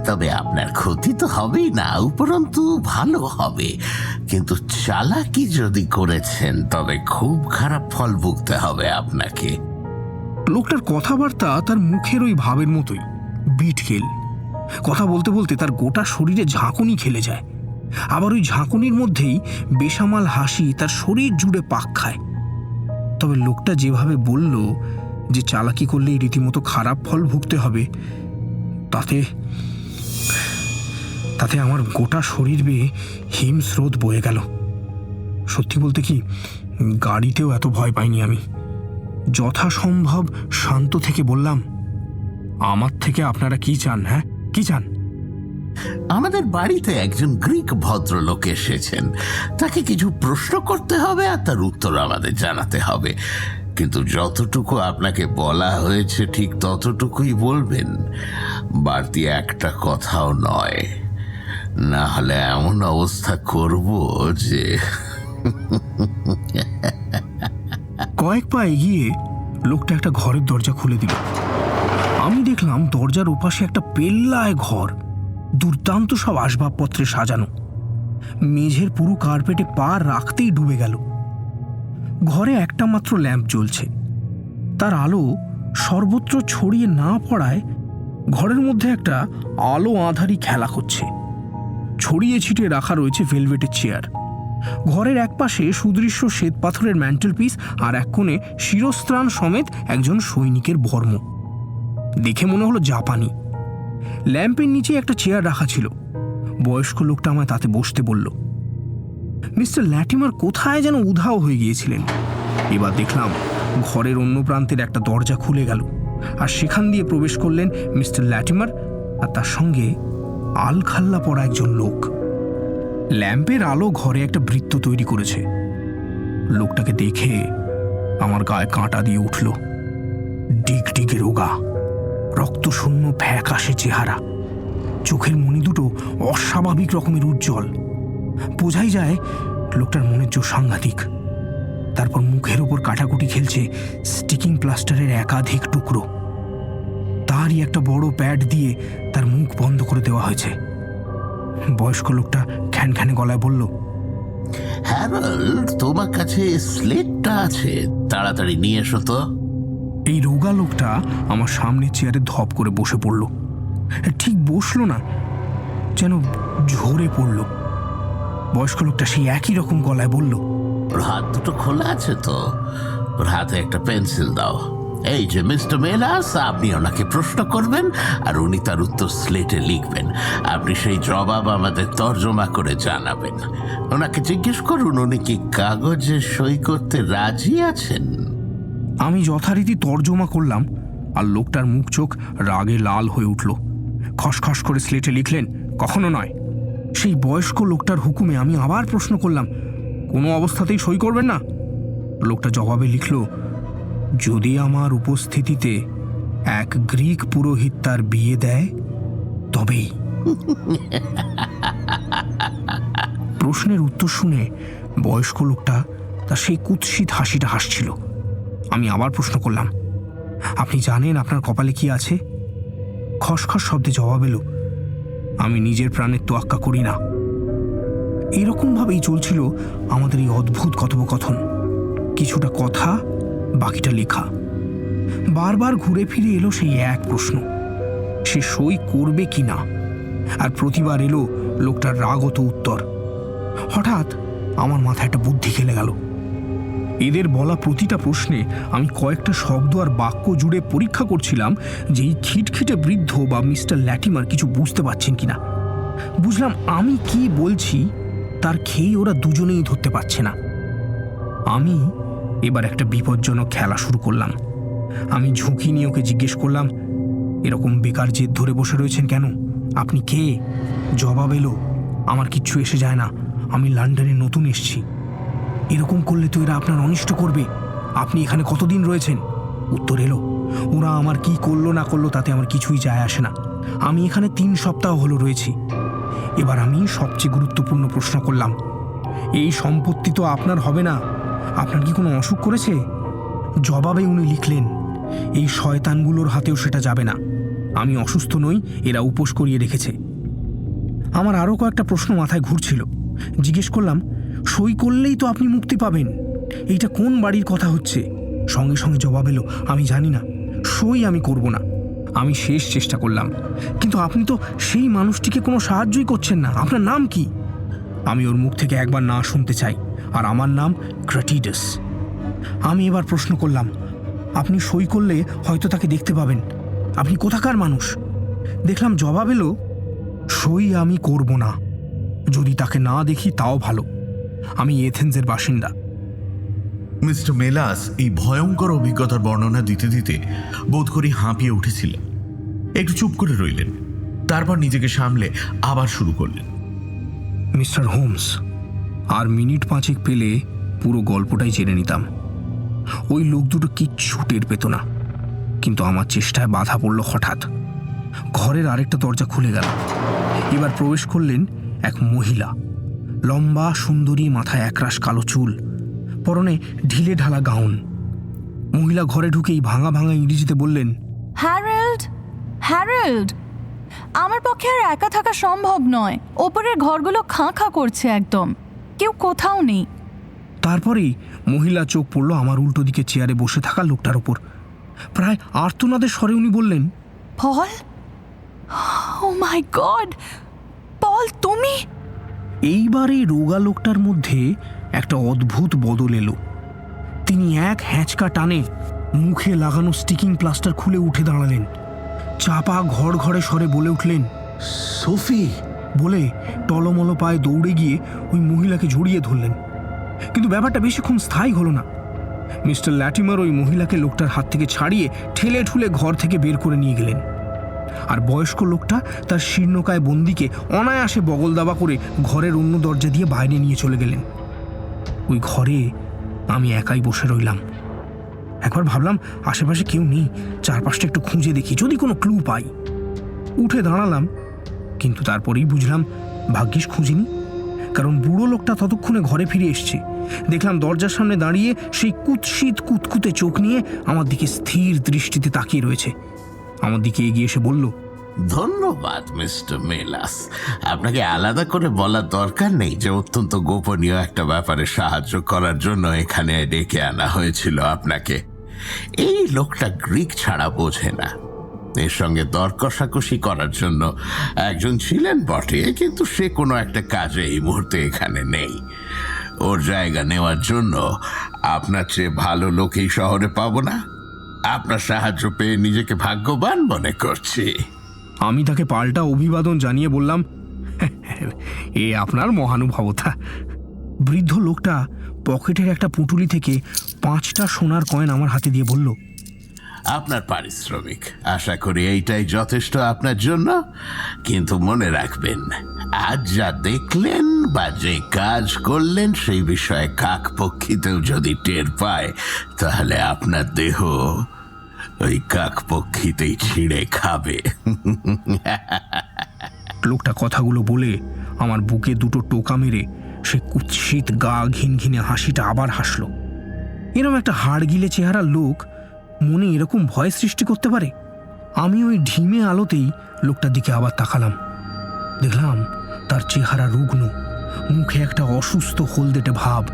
তবে আপনার ক্ষতি তো হবেই না, উপরন্তু ভালো হবে। কিন্তু চালাকি যদি করেছেন তবে খুব খারাপ ফল ভুগতে হবে আপনাকে। লোকটার কথাবার্তা তার মুখের ওই ভাবের মতোই বিটকেল। কথা বলতে বলতে তার গোটা শরীরে ঝাঁকুনি খেলে যায়। আবার ওই ঝাঁকুনির মধ্যেই বেসামাল হাসি তার শরীর জুড়ে পাক খায়। তবে লোকটা যেভাবে বলল যে চালাকি করলেই রীতিমতো খারাপ ফল ভুগতে হবে, তাতে তাতে আমার গোটা শরীর বেয়ে হিমস্রোত বয়ে গেল। সত্যি বলতে কি, গাড়িতেও এত ভয় পাইনি আমি। যথাসম্ভব শান্ত থেকে বললাম, আমার থেকে আপনারা কি চান? হ্যাঁ, কি চান? আমাদের বাড়িতে একজন গ্রিক ভদ্রলোক এসেছেন। তাকে কিছু প্রশ্ন করতে হবে আর তার উত্তর আমাদের জানাতে হবে। কিন্তু যতটুকু আপনাকে বলা হয়েছে ঠিক ততটুকুই বলবেন, বাড়তি একটা কথাও নয়। না হলে এমন অবস্থা করব যে। কয়েক পা এগিয়ে লোকটা একটা ঘরের দরজা খুলে দিল। আমি দেখলাম দরজার ওপাশে একটা পেল্লায় ঘর, দুর্দান্ত সব আসবাবপত্রে সাজানো। মেঝের পুরো কার্পেটে পা রাখতেই ডুবে গেল। ঘরে একটা মাত্র ল্যাম্প জ্বলছে। তার আলো সর্বত্র ছড়িয়ে না পড়ায় ঘরের মধ্যে একটা আলো আঁধারি খেলা করছে। ছড়িয়ে ছিটিয়ে রাখা রয়েছে ভেলভেটের চেয়ার। ঘরের একপাশে সুদৃশ্য শ্বেত পাথরের ম্যান্টেল পিস, আর এক কোণে শিরস্ত্রাণ সমেত একজন সৈনিকের বর্ম। দেখে মনে হলো জাপানি। ল্যাম্পের নিচে একটা চেয়ার রাখা ছিল। বয়স্ক লোকটা আমায় তাতে বসতে বলল। মিস্টার ল্যাটিমার কোথায় যেন উধাও হয়ে গিয়েছিলেন। এবার দেখলাম ঘরের অন্য প্রান্তের একটা দরজা খুলে গেল, আর সেখান দিয়ে প্রবেশ করলেন মিস্টার ল্যাটিমার আর তার সঙ্গে আলখাল্লা পরা একজন লোক। ল্যাম্পের আলো ঘরে একটা বৃত্ত তৈরি করেছে। লোকটাকে দেখে আমার গায়ে কাঁটা দিয়ে উঠল। ডিগডিগে রোগা, রক্তশূন্য ফ্যাকাশে চেহারা, চোখের মণি দুটো অস্বাভাবিক রকমের উজ্জ্বল। বোঝাই যায় লোকটার মনের জোর সাংঘাতিক। তারপর মুখের ওপর কাটাকুটি খেলছে স্টিকিং প্লাস্টারের একাধিক টুকরো। তারই একটা বড় প্যাড দিয়ে তার মুখ বন্ধ করে দেওয়া হয়েছে। বয়স্ক লোকটা খ্যানখ্যানে গলায় বলল, হ্যারল্ড, তোমার কাছে স্লেটটা আছে, তাড়াতাড়ি নিয়ে এসো তো। এই রোগা লোকটা আমার সামনে চেয়ারে ধপ করে বসে পড়ল। ঠিক বসলো না, যেন ঝরে পড়ল। বয়স্ক লোকটা সেই একই রকম গলায় বলল, ওর হাত দুটো খোলা আছে তো, ওর হাতে একটা পেন্সিল দাও। এই যে মিস্টার মেলাস, আপনি ওনাকে প্রশ্ন করবেন আর উনি তার উত্তর স্লেটে লিখবেন। আপনি সেই জবাব আমাদের তর্জমা করে জানাবেন। ওনাকে জিজ্ঞেস করুন উনি কি কাগজে সই করতে রাজি আছেন। আমি যথারীতি তর্জমা করলাম, আর লোকটার মুখ চোখ রাগে লাল হয়ে উঠল। খসখস করে স্লেটে লিখলেন, কখনো নয়। সেই বয়স্ক লোকটার হুকুমে আমি আবার প্রশ্ন করলাম, কোনো অবস্থাতেই সই করবেন না? লোকটা জবাবে লিখল, যদি আমার উপস্থিতিতে এক গ্রিক পুরোহিত তার বিয়ে দেয় তবেই। প্রশ্নের উত্তর শুনে বয়স্ক লোকটা তার সেই কুৎসিত হাসিটা হাসছিল। আমি আবার প্রশ্ন করলাম, আপনি জানেন আপনার কপালে কি আছে? খসখস শব্দে জবাব এলো, আমি নিজের প্রাণের তোয়াক্কা করি না। এরকমভাবেই চলছিল আমাদের এই অদ্ভুত কথোপকথন। কিছুটা কথা, বাকিটা লেখা। বারবার ঘুরে ফিরে এলো সেই এক প্রশ্ন, সে সই করবে কি না। আর প্রতিবার এলো লোকটার রাগত উত্তর। হঠাৎ আমার মাথায় একটা বুদ্ধি খেলে গেল। এদের বলা প্রতিটা প্রশ্নে আমি কয়েকটা শব্দ আর বাক্য জুড়ে পরীক্ষা করছিলাম যে এই খিটখিটে বৃদ্ধ বা মিস্টার ল্যাটিমার কিছু বুঝতে পারছেন কিনা। বুঝলাম আমি কি বলছি তার খেয়ে ওরা দুজনেই ধরতে পারছে না। আমি এবার একটা বিপজ্জনক খেলা শুরু করলাম। আমি ঝুঁকি নিয়ে ওকে জিজ্ঞেস করলাম, এরকম বেকার জেদ ধরে বসে রয়েছেন কেন? আপনি কে? জবাব এলো, আমার কিচ্ছু এসে যায় না, আমি লন্ডনে নতুন এসেছি। এরকম করলে তো এরা আপনার অনিষ্ট করবে। আপনি এখানে কতদিন রয়েছেন? উত্তর এলো, ওরা আমার কি করলো না করলো তাতে আমার কিছুই যায় আসে না, আমি এখানে 3 সপ্তাহ হলো রয়েছি। এবার আমি সবচেয়ে গুরুত্বপূর্ণ প্রশ্ন করলাম, এই সম্পত্তি তো আপনার হবে না, আপনার কি কোনো অসুখ করেছে? জবাবে উনি লিখলেন, এই শয়তানগুলোর হাতেও সেটা যাবে না, আমি অসুস্থ নই, এরা উপোস করিয়ে রেখেছে। আমার আরও কয়েকটা প্রশ্ন মাথায় ঘুরছিল। জিজ্ঞেস করলাম, সই করলেই তো আপনি মুক্তি পাবেন, এইটা কোন বাড়ির কথা হচ্ছে? সঙ্গে সঙ্গে জবাব এলো, আমি জানি না, সই আমি করব না। আমি শেষ চেষ্টা করলাম, কিন্তু আপনি তো সেই মানুষটিকে কোনো সাহায্যই করছেন না, আপনার নাম কি? আমি ওর মুখ থেকে একবার না শুনতে চাই, আর আমার নাম ক্র্যাটিডাস। আমি এবার প্রশ্ন করলাম, আপনি সই করলে হয়তো তাকে দেখতে পাবেন, আপনি কোথাকার মানুষ? দেখলাম জবাব এলো, সই আমি করব না, যদি তাকে না দেখি তাও ভালো, আমি এথেন্সের বাসিন্দা। মিস্টার মেলাস এই ভয়ঙ্কর অভিজ্ঞতার বর্ণনা দিতে দিতে বোধ করি হাঁপিয়ে উঠেছিলেন। একটু চুপ করে রইলেন, তারপর নিজেকে সামলে আবার শুরু করলেন। মিস্টার হোমস, আর মিনিট 5 পেলে পুরো গল্পটাই জেনে নিতাম। ওই লোক দুটো কিচ্ছু টের পেত না, কিন্তু আমার চেষ্টায় বাধা পড়ল হঠাৎ। ঘরের আরেকটা দরজা খুলে গেল। এবার প্রবেশ করলেন এক মহিলা, লম্বা সুন্দরী, মাথায় একরাশ কালো চুল, পরনে ঢিলে ঢালা গাউন। মহিলা ঘরে ঢুকেই ভাঙা ভাঙা ইংরেজিতে বললেন, হ্যারল্ড, হ্যারল্ড, আমার পক্ষে আর একা থাকা সম্ভব নয়, ওপরের ঘরগুলো খাঁ খাঁ করছে, একদম কেউ কোথাও নেই। তারপরেই মহিলা চোখ পড়ল আমার উল্টো দিকে চেয়ারে বসে থাকা লোকটার ওপর। প্রায় আর্তনাদের স্বরে উনি বললেন, পল, ও মাই গড, পল তুমি? এইবার এই রোগা লোকটার মধ্যে একটা অদ্ভুত বদল এলো। তিনি এক হ্যাঁচকা টানে মুখে লাগানো স্টিকিং প্লাস্টার খুলে উঠে দাঁড়ালেন। চাপা ঘর ঘরে স্বরে বলে উঠলেন, সোফি! বলে টলমল পায়ে দৌড়ে গিয়ে ওই মহিলাকে জড়িয়ে ধরলেন। কিন্তু ব্যাপারটা বেশিক্ষণ স্থায়ী হলো না। মিস্টার ল্যাটিমার ওই মহিলাকে লোকটার হাত থেকে ছাড়িয়ে ঠেলে ঠুলে ঘর থেকে বের করে নিয়ে গেলেন। আর বয়স্ক লোকটা তার শীর্ণকায় বন্দিকে অনায়াসে বগল দাবা করে ঘরের অন্য দরজা দিয়ে বাইরে নিয়ে চলে গেলেন। ওই ঘরে আমি একাই বসে রইলাম। একবার ভাবলাম আশেপাশে কেউ নেই, চারপাশটা একটু খুঁজে দেখি, যদি কোনো ক্লু পাই। উঠে দাঁড়ালাম, কিন্তু তারপরেই বুঝলাম ভাগ্যিস খুঁজিনি, কারণ বুড়ো লোকটা ততক্ষণে ঘরে ফিরে এসছে। দেখলাম দরজার সামনে দাঁড়িয়ে সেই কুৎসিত কুতকুতে চোখ নিয়ে আমার দিকে স্থির দৃষ্টিতে তাকিয়ে রয়েছে। আমার দিকে এগিয়ে এসে বলল, ধন্যবাদ মিস্টার মেলাস, আপনাকে আলাদা করে বলার দরকার নেই যে অত্যন্ত গোপনীয় একটা ব্যাপারে সাহায্য করার জন্য এখানে ডেকে আনা হয়েছিল আপনাকে। এই লোকটা গ্রিক ছাড়া বোঝে না, এর সঙ্গে দর কষাকষি করার জন্য একজন ছিলেন বটে, কিন্তু সে কোনো একটা কাজে এই মুহূর্তে এখানে নেই। ওর জায়গা নেওয়ার জন্য আপনার চেয়ে ভালো লোক এই শহরে পাবো না। আপনার সাহায্য পেয়ে নিজেকে ভাগ্যবান মনে করছি। আমি তাকে পাল্টা অভিবাদন জানিয়ে বললাম, এ আপনার মহানুভবতা। বৃদ্ধ লোকটা পকেটের একটা পুঁটুলি থেকে 5টা সোনার কয়েন আমার হাতে দিয়ে বলল, আপনার পারিশ্রমিক। আশা করি এইটাই যথেষ্ট আপনার জন্য। কিন্তু মনে রাখবেন, আজ যা দেখলেন বা যে কাজ করলেন সেই বিষয়ে কাকপক্ষীতেও যদি টের পায়, তাহলে আপনার দেহ ওই কাকপক্ষীতেই ছিঁড়ে খাবে। লোকটা কথাগুলো বলে আমার বুকে দুটো টোকা মেরে সে কুৎসিত গা ঘিনঘিনে হাসিটা আবার হাসল। এরকম একটা হাড় গিলে চেহারা লোক মনে এরকম ভয় সৃষ্টি করতে পারে? আমি ওই ঢিমে আলোতেই লোকটার দিকে আবার তাকালাম। দেখলাম তার চেহারা রুগ্ন, মুখে একটা অসুস্থ হলদেটে ভাব,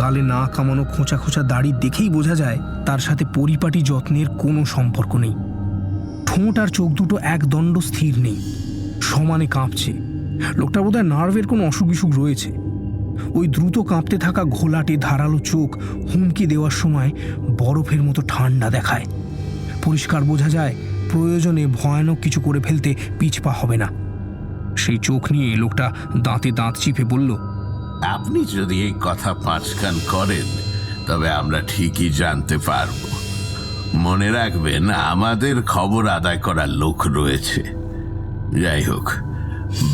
গালে না কামানো খোঁচা খোঁচা দাড়ি দেখেই বোঝা যায় তার সাথে পরিপাটি যত্নের কোনো সম্পর্ক নেই। ঠোঁট আর চোখ দুটো একদণ্ড স্থির নেই, সমানে কাঁপছে। লোকটার বোধহয় নার্ভের কোনো অসুখ বিসুখ রয়েছে। ওই দ্রুত কাঁপতে থাকা ঘোলাটে ধারালো চোখ হুমকি দেওয়ার সময় বরফের মতো ঠান্ডা দেখায়। পরিষ্কার বোঝা যায় প্রয়োজনে ভয়ানক কিছু করে ফেলতে পিছপা হবে না। সেই চোখ নিয়ে লোকটা দাঁতে দাঁত চিপে বলল, আপনি যদি এই কথা পাঁচকান করেন তবে আমরা ঠিকই জানতে পারব। মনে রাখবেন, আমাদের খবর আদায় করার লোক রয়েছে। যাই হোক,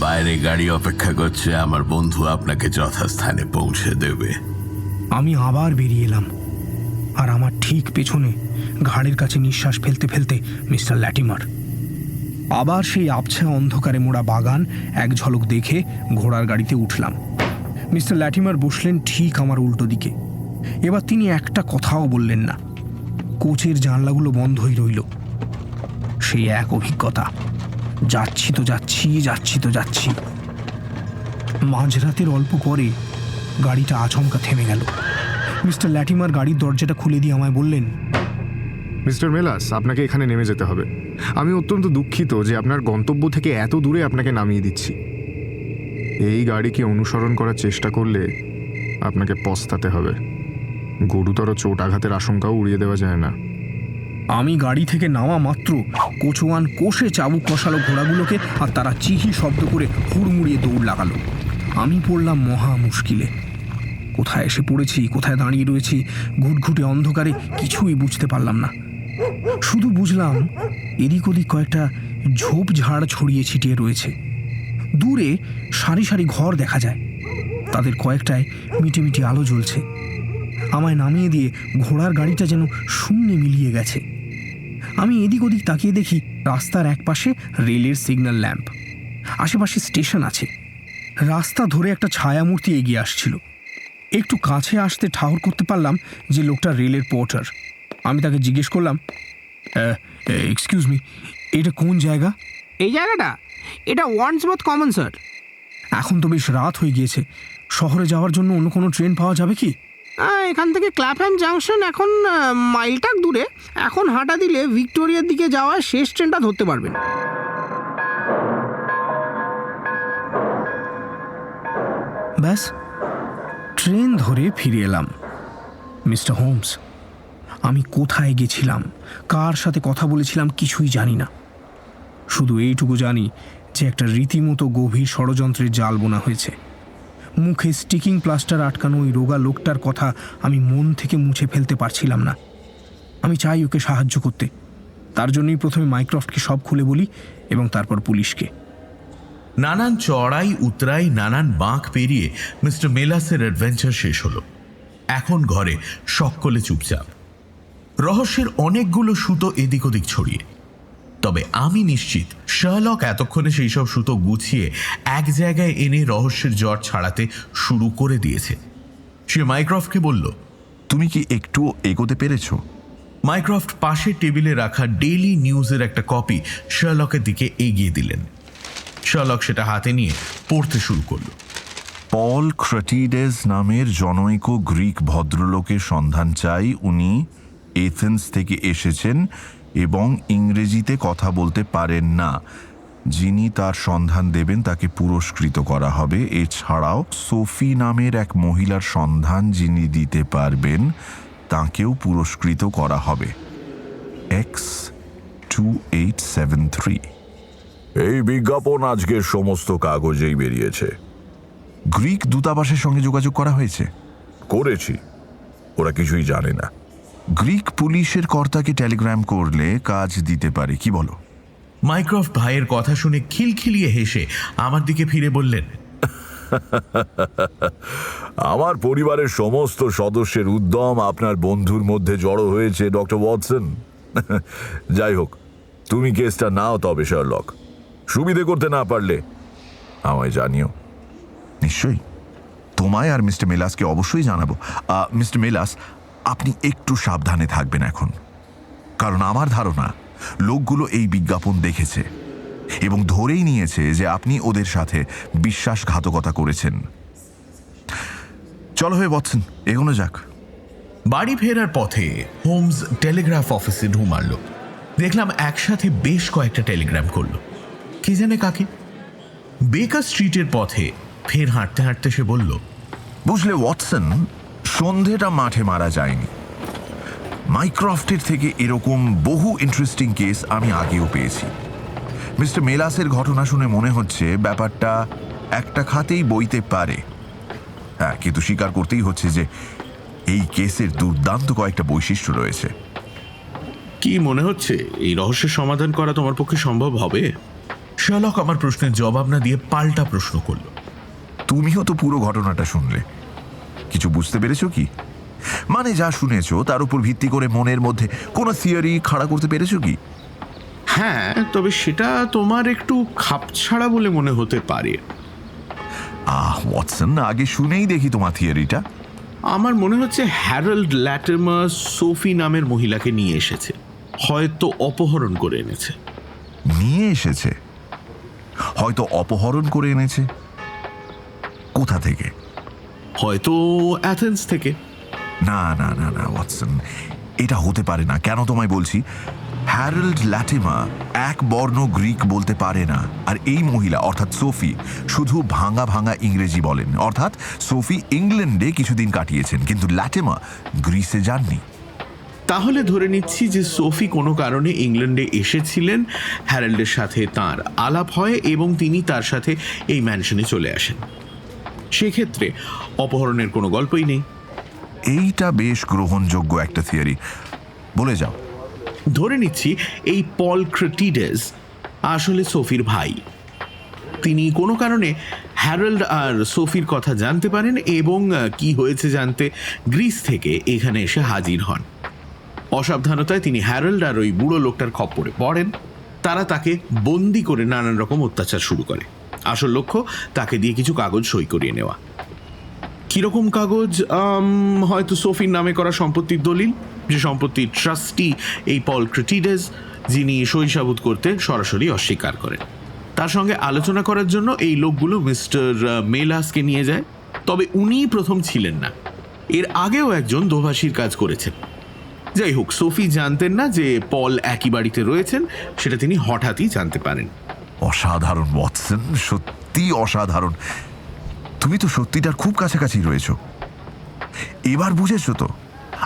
বাইরে গাড়ি অপেক্ষা করছে, আমার বন্ধু আপনাকে যথাস্থানে পৌঁছে দেবে। আমি আবার বেরিয়ে এলাম, আর আমার ঠিক পেছনে ঘাড়ের কাছে নিঃশ্বাস ফেলতে ফেলতে মিস্টার ল্যাটিমার। আবার সেই আবছা অন্ধকারে মোড়া বাগান এক ঝলক দেখে ঘোড়ার গাড়িতে উঠলাম। মিস্টার ল্যাটিমার বসলেন ঠিক আমার উল্টো দিকে। এবার তিনি একটা কথাও বললেন না। কোচের জানলাগুলো বন্ধই রইল। সেই এক অভিজ্ঞতা, যাচ্ছি তো যাচ্ছি, যাচ্ছি তো যাচ্ছি। মাঝরাতের অল্প পরে গাড়িটা আচমকা থেমে গেল। মিস্টার ল্যাটিমার গাড়ির দরজাটা খুলে দিয়ে আমায় বললেন, মিস্টার মেলাস, আপনাকে এখানে নেমে যেতে হবে। আমি অত্যন্ত দুঃখিত যে আপনার গন্তব্য থেকে এত দূরে আপনাকে নামিয়ে দিচ্ছি। এই গাড়িকে অনুসরণ করার চেষ্টা করলে আপনাকে পস্তাতে হবে। গুরুতর চোট আঘাতের আশঙ্কাও উড়িয়ে দেওয়া যায় না। আমি গাড়ি থেকে নামা মাত্র কোচওয়ান কোষে চাবুক কষালো ঘোড়াগুলোকে, আর তারা চিহি শব্দ করে হুড়মুড়িয়ে দৌড় লাগালো। আমি পড়লাম মহা মুশকিলে। কোথায় এসে পড়েছি, কোথায় দাঁড়িয়ে রয়েছি, ঘুটঘুটে অন্ধকারে কিছুই বুঝতে পারলাম না। শুধু বুঝলাম এদিক ওদিক কয়েকটা ঝোপঝাড় ছড়িয়ে ছিটিয়ে রয়েছে। দূরে সারি সারি ঘর দেখা যায়, তাদের কয়েকটায় মিটিমিটি আলো জ্বলছে। আমায় নামিয়ে দিয়ে ঘোড়ার গাড়িটা যেন শূন্যে মিলিয়ে গেছে। আমি এদিক ওদিক তাকিয়ে দেখি রাস্তার একপাশে রেলের সিগন্যাল ল্যাম্প, আশেপাশে স্টেশন আছে। রাস্তা ধরে একটা ছায়ামূর্তি এগিয়ে আসছিল। একটু কাছে আসতে ঠাহর করতে পারলাম যে লোকটা রেলের পোর্টার। আমি তাকে জিজ্ঞেস করলাম, এক্সকিউজ মি, এটা কোন জায়গা? এই জায়গাটা, এটা ওয়ান্ডসওয়ার্থ কমন স্যার। এখন তো বেশ রাত হয়ে গিয়েছে, শহরে যাওয়ার জন্য অন্য কোনো ট্রেন পাওয়া যাবে কি? এখান থেকে ক্ল্যাপহ্যাম জাংশন এখন মাইলটাক দূরে। এখন হাঁটা দিলে ভিক্টোরিয়ার দিকে যাওয়ার শেষ ট্রেনটা ধরতে পারবেন। ব্যাস, ট্রেন ধরে ফিরে এলাম। মিস্টার হোমস, আমি কোথায় গেছিলাম, কার সাথে কথা বলেছিলাম কিছুই জানি না। শুধু এইটুকু জানি যে একটা রীতিমতো গভীর ষড়যন্ত্রের জাল বোনা হয়েছে। মুখে স্টিকিং প্লাস্টার আটকানো ওই রোগা লোকটার কথা আমি মন থেকে মুছে ফেলতে পারছিলাম না। আমি চাই ওকে সাহায্য করতে। তার জন্যই প্রথমে মাইক্রফটকে সব খুলে বলি এবং তারপর পুলিশকে। নানান চড়াই উতরাই, নানান বাঁক পেরিয়ে মিস্টার মেলাসের অ্যাডভেঞ্চার শেষ হলো। এখন ঘরে সকলে চুপচাপ। রহস্যের অনেকগুলো সুতো এদিক ওদিক ছড়িয়ে। তবে আমি নিশ্চিত শার্লক এতক্ষণে সেই সব সুতো গুছিয়ে এক জায়গায় এনে রহস্যের জট ছাড়াতে শুরু করে দিয়েছে। সে মাইক্রফটকে বলল, তুমি কি একটু এগোতে পেরেছো? মাইক্রফট পাশের টেবিলে রাখা ডেইলি নিউজের একটা কপি শার্লকের দিকে এগিয়ে দিলেন। শার্লক সেটা হাতে নিয়ে পড়তে শুরু করল। পল ক্রেটিডেস নামের জনৈক গ্রিক ভদ্রলোকের সন্ধান চাই। উনি এথেন্স থেকে এসেছেন এবং ইংরেজিতে কথা বলতে পারেন না। যিনি তার সন্ধান দেবেন তাকে পুরস্কৃত করা হবে। এছাড়াও সোফি নামের এক মহিলার সন্ধান যিনি দিতে পারবেন তাকেও পুরস্কৃত করা হবে। X2873। এই বিজ্ঞাপন আজকের সমস্ত কাগজেই বেরিয়েছে। গ্রিক দূতাবাসের সঙ্গে যোগাযোগ করা হয়েছে? করেছি, ওরা কিছুই জানে না। গ্রিক পুলিশের কর্তাকে টেলিগ্রাম করলে কাজ দিতে পারে, কি বলো? মাইক্রফট ভাইয়ের কথা শুনে খিলখিলিয়ে হেসে আমার দিকে ফিরে বললেন, আমার পরিবারের সমস্ত সদস্যের উদ্যম আপনার বন্ধুর মধ্যে জড়ো হয়েছে ডক্টর ওয়াটসন। যাই হোক, তুমি কেসটা নাও তবে শার্লক। সুবিধে করতে না পারলে আমায় জানিও। নিশ্চয়ই, তোমায় আর মিস্টার মেলাসকে অবশ্যই জানাবো। মিস্টার মেলাস, আপনি একটু সাবধানে থাকবেন এখন, কারণ আমার ধারণা লোকগুলো এই বিজ্ঞাপন দেখেছে এবং ধরেই নিয়েছে যে আপনি ওদের সাথে বিশ্বাসঘাতকতা করেছেন। চলো হয়ে ওয়াটসন, এগোনো যাক। বাড়ি ফেরার পথে হোমস টেলিগ্রাফ অফিসে ঢু মারল। দেখলাম একসাথে বেশ কয়েকটা টেলিগ্রাম করলো, কে জানে কাকে। বেকার স্ট্রিটের পথে ফের হাঁটতে হাঁটতে সে বলল, বুঝলে ওয়াটসন, সন্ধেটা মাঠে মারা যায়নি। মাইক্রফটের থেকে এরকম বহু ইন্টারেস্টিং কেস আমি আগেও পেয়েছি। মিস্টার মেলাসের ঘটনা শুনে মনে হচ্ছে ব্যাপারটা একটা খাতেই বইতে পারে। হ্যাঁ, কিন্তু স্বীকার করতেই হচ্ছে যে এই কেসের দুর্দান্ত কয়েকটা বৈশিষ্ট্য রয়েছে। কি মনে হচ্ছে এই রহস্যের সমাধান করা তোমার পক্ষে সম্ভব হবে? শার্লক আমার প্রশ্নের জবাব না দিয়ে পাল্টা প্রশ্ন করল, তুমিও তো পুরো ঘটনাটা শুনলে, কিছু বুঝতে পেরেছো কি? মানে যা শুনেছো তার উপর ভিত্তি করে মনের মধ্যে কোনো থিওরি খাড়া করতে পেরেছো কি? হ্যাঁ, তবে সেটা তোমার একটু খাপছাড়া বলে মনে হতে পারে। ওয়াটসন, আগে শুনেই দেখি তোমার থিওরিটা। আমার মনে হচ্ছে হ্যারল্ড ল্যাটিমার সোফি নামের মহিলাকে নিয়ে এসেছে, হয়তো অপহরণ করে এনেছে। নিয়ে এসেছে? হয়তো অপহরণ করে এনেছে? কোথা থেকে? হয়তো অ্যাথেন্স থেকে। না না না না ওয়াটসন, এটা হতে পারে না। কেন তোমায় বলছি, হ্যারল্ড ল্যাটিমা এক বর্ণ গ্রিক বলতে পারে না, আর এই মহিলা অর্থাৎ সোফি শুধু ভাঙা ভাঙা ইংরেজি বলেন। অর্থাৎ সোফি ইংল্যান্ডে কিছুদিন কাটিয়েছেন, কিন্তু ল্যাটিমা গ্রিসে যাননি। তাহলে ধরে নিচ্ছি যে সোফি কোনো কারণে ইংল্যান্ডে এসেছিলেন, হ্যারল্ডের সাথে তার আলাপ হয় এবং তিনি তার সাথে এই ম্যানশনে চলে আসেন। সেক্ষেত্রে অপহরণের কোনো গল্পই নেই। এইটা বেশ গ্রহণযোগ্য একটা থিওরি, বলে যাও। ধরে নিচ্ছি এই পল ক্রেটিডেস আসলে সোফির ভাই। তিনি কোনো কারণে হ্যারল্ড আর সোফির কথা জানতে পারেন এবং কি হয়েছে জানতে গ্রিস থেকে এখানে এসে হাজির হন। অসাবধানতায় তিনি হ্যারল্ড আর ওই বুড়ো লোকটার খপ্পরে পড়েন। তারা তাকে বন্দি করে নানান রকম অত্যাচার শুরু করে। আসল লক্ষ্য তাকে দিয়ে কিছু কাগজ সই করিয়ে নেওয়া। কিরকম কাগজ? হয়তো সোফির নামে করা সম্পত্তির দলিল, যে সম্পত্তির ট্রাস্টি এই পল ক্রেটিডেস, যিনি সহিসাবুত করতে সরাসরি অস্বীকার করেন। তার সঙ্গে আলোচনা করার জন্য এই লোকগুলো মিস্টার মেলাসকে নিয়ে যায়। তবে উনিই প্রথম ছিলেন না, এর আগেও একজন দোভাষীর কাজ করেছেন। যাই হোক, সোফি জানতেন না যে পল একই বাড়িতে রয়েছেন, সেটা তিনি হঠাৎই জানতে পারেন। অসাধারণ ওয়াটসন, সত্যি অসাধারণ। তুমি তো সত্যিটার খুব কাছাকাছি রয়েছ। এবার বুঝেছো তো,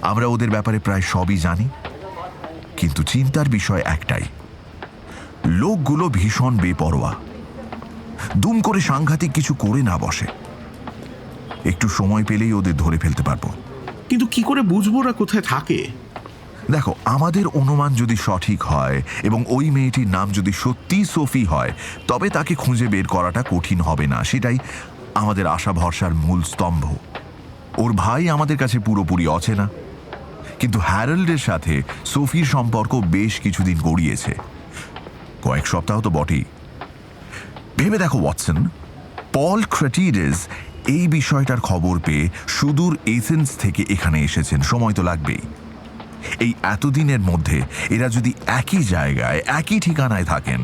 আমরা ওদের ব্যাপারে প্রায় সবই জানি, কিন্তু চিন্তার বিষয় একটাই, লোকগুলো ভীষণ বেপরোয়া, দুম করে সাংঘাতিক কিছু করে না বসে। একটু সময় পেলেই ওদের ধরে ফেলতে পারবো। কিন্তু কি করে বুঝবো ওরা কোথায় থাকে? দেখো, আমাদের অনুমান যদি সঠিক হয় এবং ওই মেয়েটির নাম যদি সত্যি সোফি হয়, তবে তাকে খুঁজে বের করাটা কঠিন হবে না। সেটাই আমাদের আশা ভরসার মূল স্তম্ভ। ওর ভাই আমাদের কাছে পুরোপুরি অচেনা, কিন্তু হ্যারল্ডের সাথে সোফির সম্পর্ক বেশ কিছুদিন গড়িয়েছে, কয়েক সপ্তাহ তো বটেই। ভেবে দেখো ওয়াটসন, পল ক্রেটিডেস এই বিষয়টার খবর পেয়ে সুদূর এথেন্স থেকে এখানে এসেছেন, সময় তো লাগবেই। এই এতদিনের মধ্যে এরা যদি একই জায়গায় একই ঠিকানায় থাকেন,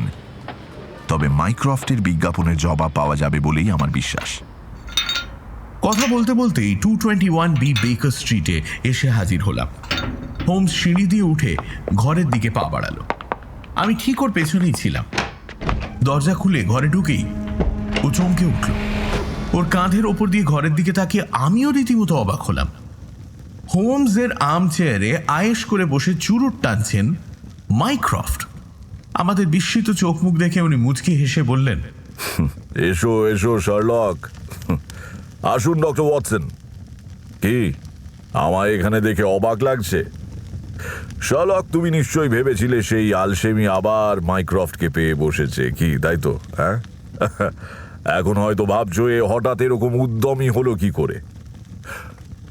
তবে মাইক্রফটের বিজ্ঞাপনের জবাব পাওয়া যাবে বলেই আমার বিশ্বাস। কথা বলতে বলতেই 221B বেকার স্ট্রিটে এসে হাজির হলাম। হোমস সিঁড়ি দিয়ে উঠে ঘরের দিকে পা বাড়ালো। আমি ঠিক ওর পেছনেই ছিলাম। দরজা খুলে ঘরে ঢুকেই ও চমকে উঠল। ওর কাঁধের ওপর দিয়ে ঘরের দিকে তাকিয়ে আমিও রীতিমতো অবাক হলাম। হোমসের আর্ম চেয়ারে আয়েশ করে বসে চুরুট টানছেন মাইক্রফট। আমাদের বিস্মিত চোখ মুখ দেখে উনি মুচকি হেসে বললেন, এসো এসো শার্লক, আসুন ডক্টর ওয়াটসন। কি আমায় এখানে দেখে অবাক লাগছে? শার্লক, তুমি নিশ্চয়ই ভেবেছিলে সেই আলসেমি আবার মাইক্রফটকে পেয়ে বসেছে, কি তাই তো? হ্যাঁ, এখন হয়তো ভাবছো এ হঠাৎ এরকম উদ্যমী হলো কি করে।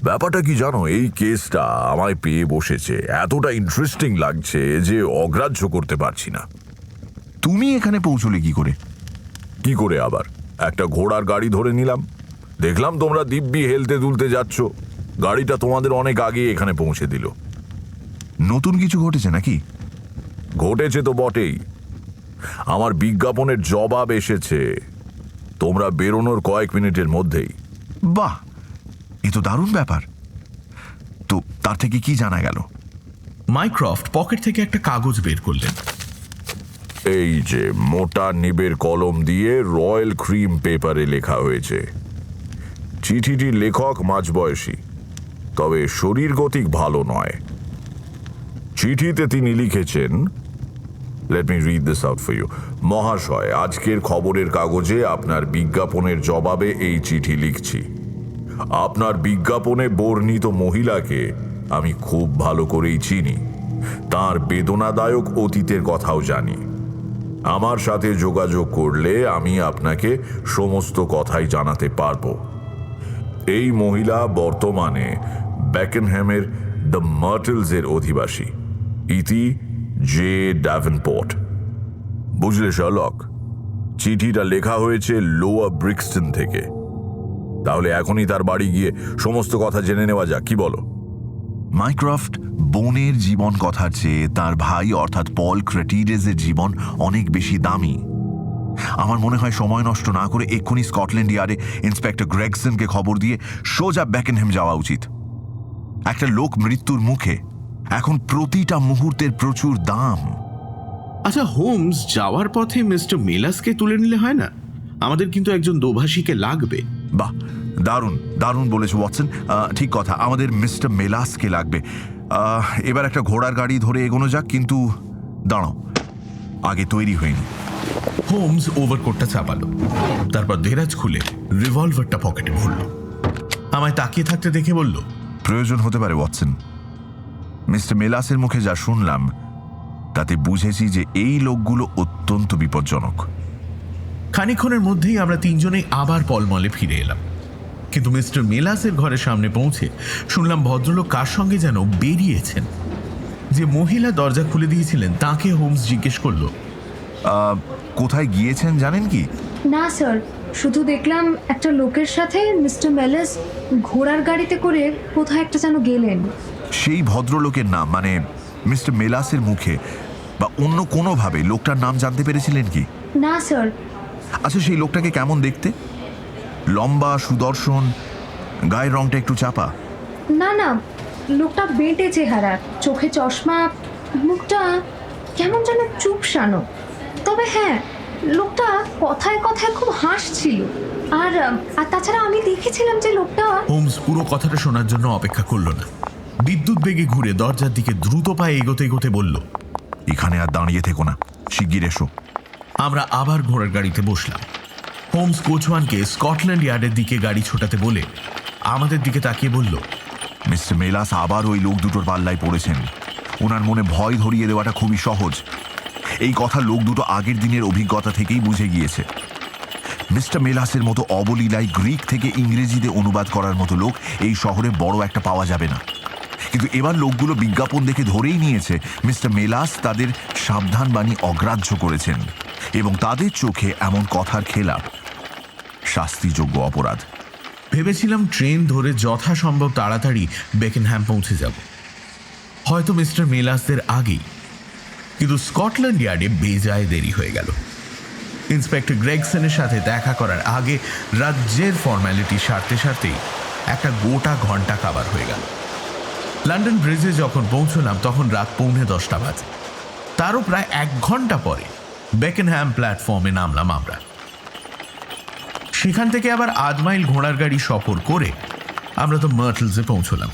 ব্যাপারটা কি জানো, এই কেসটা আমায় পেয়ে বসেছে, এতটা ইন্টারেস্টিং লাগছে যে অগ্রাহ্য করতে পারছি না। তুমি এখানে পৌঁছলে কি করে? কি করে আবার, একটা ঘোড়ার গাড়ি ধরে নিলাম, দেখলাম তোমরা দিব্যি হেলতে দুলতে যাচ্ছ, গাড়িটা তোমাদের অনেক আগে এখানে পৌঁছে দিল। নতুন কিছু ঘটেছে নাকি? ঘটেছে তো বটেই, আমার বিজ্ঞাপনের জবাব এসেছে তোমরা বেরোনোর কয়েক মিনিটের মধ্যেই। বাহ, এ তো দারুণ ব্যাপার। তো তার থেকে কি জানা গেল? মাইক্রফট পকেট থেকে একটা কাগজ বের করলেন। এই যে মোটা নিবের কলম দিয়ে রয়্যাল ক্রিম পেপারে লেখা হয়েছে। চিঠিটির লেখক মাঝবয়সী, তবে শরীর গতিক ভালো নয়। চিঠিতে তিনি লিখেছেন, let me read this out for you. মহাশয়, আজকের খবরের কাগজে আপনার বিজ্ঞাপনের জবাবে এই চিঠি লিখছি। আপনার বিজ্ঞাপনে বর্ণিত মহিলাকে আমি খুব ভালো করেই চিনি, তার বেদনাদায়ক অতীতের কথাও জানি। আমার সাথে যোগাযোগ করলে আমি আপনাকে সমস্ত কথাই জানাতে পারবো। এই মহিলা বর্তমানে বেকেনহ্যামের দ্য মার্টেলসের অধিবাসী, ইতি জে ড্যাভেনপোর্ট। বুঝলে শার্লক, চিঠিটা লেখা হয়েছে লোয়ার ব্রিক্সটন থেকে। তাহলে এখনই তার বাড়ি গিয়ে সমস্ত কথা জেনে নেওয়া যাক, কি বলো? মাইক্রফট বোনের জীবন কথার চেয়ে তার ভাই অর্থাৎ পল ক্রেটিডেজের জীবন অনেক বেশি দামি। আমার মনে হয় সময় নষ্ট না করে এক্ষুনি স্কটল্যান্ড ইয়ার্ডে ইন্সপেক্টর গ্রেগসনকে খবর দিয়ে সোজা বেকেনহ্যাম যাওয়া উচিত। একটা লোক মৃত্যুর মুখে, এখন প্রতিটা মুহূর্তের প্রচুর দাম। আচ্ছা হোমস, যাওয়ার পথে মিস্টার মেলাসকে তুলে নিলে হয় না? আমাদের কিন্তু একজন দোভাষীকে লাগবে। বাহ, দারুণ দারুণ বলেছ ওয়াটসন, ঠিক কথা, আমাদের মিস্টার মেলাসকে লাগবে। এবার একটা ঘোড়ার গাড়ি ধরে এগোনো যাক, কিন্তু দাঁড়াও, আগে তৈরি হয়নি। হোমস ওভারকোটটা চাপালো, তারপর দেরাজ খুলে রিভলভারটা পকেটে ভরল। আমায় তাকিয়ে থাকতে দেখে বলল, প্রয়োজন হতে পারে ওয়াটসন। মিস্টার মেলাসের মুখে যা শুনলাম তাতে বুঝেছি যে এই লোকগুলো অত্যন্ত বিপজ্জনক। খানিকক্ষণের মধ্যেই আমরা তিনজনেই আবার পলমলে ফিরে এলাম, কিন্তু মিস্টার মেলাসের ঘরের সামনে পৌঁছে শুনলাম ভদ্রলোক কার সঙ্গে যেন বেরিয়েছেন। যে মহিলা দরজা খুলে দিয়েছিলেন তাকে হোমস জিজ্ঞেস করলো, কোথায় গিয়েছেন জানেন কি? না স্যার, শুধু দেখলাম একটা লোকের সাথে মিস্টার মেলাস ঘোড়ার গাড়িতে করে কোথায় একটা যেন গেলেন। সেই ভদ্রলোকের নাম, মানে মিস্টার মেলাসের মুখে বা অন্য কোনোভাবে লোকটার নাম জানতে পেরেছিলেন কি? না স্যার। আচ্ছা, সেই লোকটাকে কেমন দেখতে? লম্বা, সুদর্শন, গায়ের রংটা একটু চাপা? না না, লোকটা বেঁটে চেহারা, চোখে চশমা, মুখটা কেমন যেন চুপসানো। তবে হ্যাঁ, লোকটা কথায় কথায় খুব হাসছিল। আর তাছাড়া আমি দেখেছিলাম যে লোকটা। হোমস পুরো কথাটা শোনার জন্য অপেক্ষা করলো না, বিদ্যুৎ বেগে ঘুরে দরজার দিকে দ্রুত পায়ে এগোতে এগোতে বলল, এখানে আর দাঁড়িয়ে থেকো না, শিগগির এসো। আমরা আবার ঘোড়ার গাড়িতে বসলাম। হোমস কোচওয়ানকে স্কটল্যান্ড ইয়ার্ডের দিকে গাড়ি ছোটাতে বলে আমাদের দিকে তাকিয়ে বলল, মিস্টার মেলাস আবার ওই লোক দুটোর পাল্লায় পড়েছেন। ওনার মনে ভয় ধরিয়ে দেওয়াটা খুবই সহজ। এই কথা লোক দুটো আগের দিনের অভিজ্ঞতা থেকেই বুঝে গিয়েছে। মিস্টার মেলাসের মতো অবলীলায় গ্রিক থেকে ইংরেজিতে অনুবাদ করার মতো লোক এই শহরে বড় একটা পাওয়া যাবে না। কিন্তু এবার লোকগুলো বিজ্ঞাপন দেখে ধরেই নিয়েছে মিস্টার মেলাস তাদের সাবধানবাণী অগ্রাহ্য করেছেন এবং তাদের চোখে এমন কথার খেলাপ শাস্তিযোগ্য অপরাধ। ভেবেছিলাম ট্রেন ধরে যথাসম্ভব তাড়াতাড়ি বেকেনহ্যাম পৌঁছে যাব, হয়তো মিস্টার মেলাসদের আগেই। কিন্তু স্কটল্যান্ড ইয়ার্ডে বেজায় দেরি হয়ে গেল। ইন্সপেক্টর গ্রেগসনের সাথে দেখা করার আগে রাজ্যের ফর্ম্যালিটি সারতে সারতেই একটা গোটা ঘন্টা কাবার হয়ে গেল। লন্ডন ব্রিজে যখন পৌঁছলাম তখন রাত 10:45 বাজে। তারও প্রায় 1 ঘন্টা পরে বেকেনহ্যাম প্ল্যাটফর্মে নামলাম আমরা। সেখান থেকে আবার 8 মাইল ঘোড়ার গাড়ি সফর করে আমরা তো মার্টেলসে পৌঁছলাম।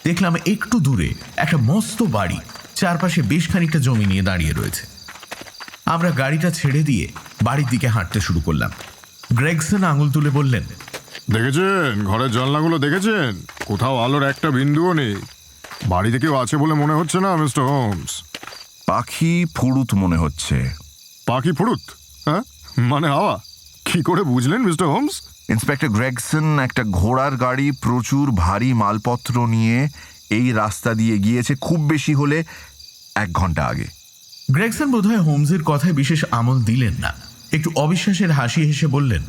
দেখলাম একটু দূরে একটা মস্ত বাড়ি, চারপাশে বেশ খানিকটা জমি নিয়ে দাঁড়িয়ে রয়েছে। আমরা গাড়িটা ছেড়ে দিয়ে বাড়ির দিকে হাঁটতে শুরু করলাম। গ্রেগসন আঙুল তুলে বললেন, দেখেছেন ঘরের জানলাগুলো? দেখেছেন? কোথাও আলোর একটা বিন্দুও নেই। বাড়িতে কেউ আছে বলে মনে হচ্ছে না মিস্টার হোমস। পাখি ফুরুত মনে হচ্ছে। পাখি ফুরুত? হ্যাঁ, মানে হাওয়া? কি করে বুঝলেন মিস্টার হোমস? ইন্সপেক্টর গ্রেগসন একটা ঘোড়ার গাড়ি প্রচুর ভারী মালপত্র নিয়ে এই রাস্তা দিয়ে গিয়েছে খুব বেশি হলে 1 ঘন্টা আগে। গ্রেগসন বোধহয় হোমসের কথায় বিশেষ আমল দিলেন না, একটু অবিশ্বাসের হাসি হেসে বললেন,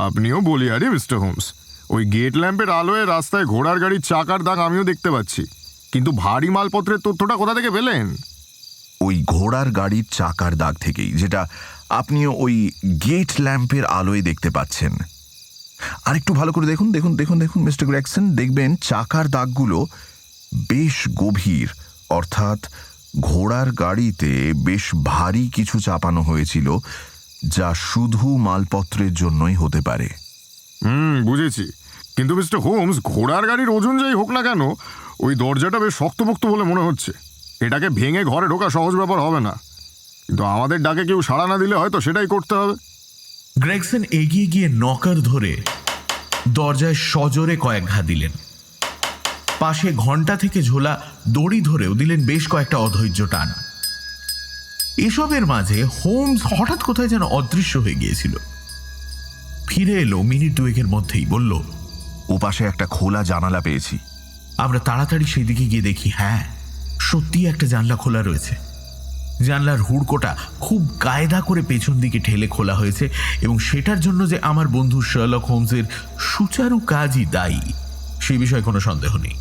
আপনিও বলি আরে মিস্টার হোমস, ওই গেট ল্যাম্পের আলোয় রাস্তায় ঘোড়ার গাড়ির চাকার দাগ আমিও দেখতে পাচ্ছি, কিন্তু ভারী মালপত্রের তথ্যটা কোথা থেকে পেলেন? ওই ঘোড়ার গাড়ির চাকার দাগ থেকেই, যেটা আপনিও ওই গেট ল্যাম্পের আলোয় দেখতে পাচ্ছেন। আর একটু ভালো করে দেখুন দেখুন দেখুন দেখুন মিস্টার গ্রেগসন, দেখবেন চাকার দাগগুলো বেশ গভীর, অর্থাৎ ঘোড়ার গাড়িতে বেশ ভারী কিছু চাপানো হয়েছিল, যা শুধু মালপত্রের জন্যই হতে পারে। বুঝেছি, কিন্তু মিস্টার হোমস, ঘোড়ার গাড়ির ওজন যাই হোক না কেন, ওই দরজাটা বেশ শক্তপোক্ত বলে মনে হচ্ছে। এটাকে ভেঙে ঘরে ঢোকা সহজ ব্যাপার হবে না, কিন্তু আমাদের ডাকে কেউ সাড়া না দিলে হয়তো সেটাই করতে হবে। গ্রেগসন এগিয়ে গিয়ে নকার ধরে দরজায় সজোরে কয়েক ঘা দিলেন। পাশে ঘন্টা থেকে ঝোলা দড়ি ধরেও দিলেন বেশ কয়েকটা অধৈর্য টান। এসবের মাঝে হোমস হঠাৎ কোথায় যেন অদৃশ্য হয়ে গিয়েছিল। ফিরে এলো মিনিট 2 মধ্যেই, বলল, ওপাশে একটা খোলা জানালা পেয়েছি। আমরা তাড়াতাড়ি সেদিকে গিয়ে দেখি, হ্যাঁ, সত্যি একটা জানলা খোলা রয়েছে। জানলার হুড়কোটা খুব কায়দা করে পেছন দিকে ঠেলে খোলা হয়েছে, এবং সেটার জন্য যে আমার বন্ধু শার্লক হোমসের সুচারু কাজই দায়ী, সেই বিষয়ে কোনো সন্দেহ নেই।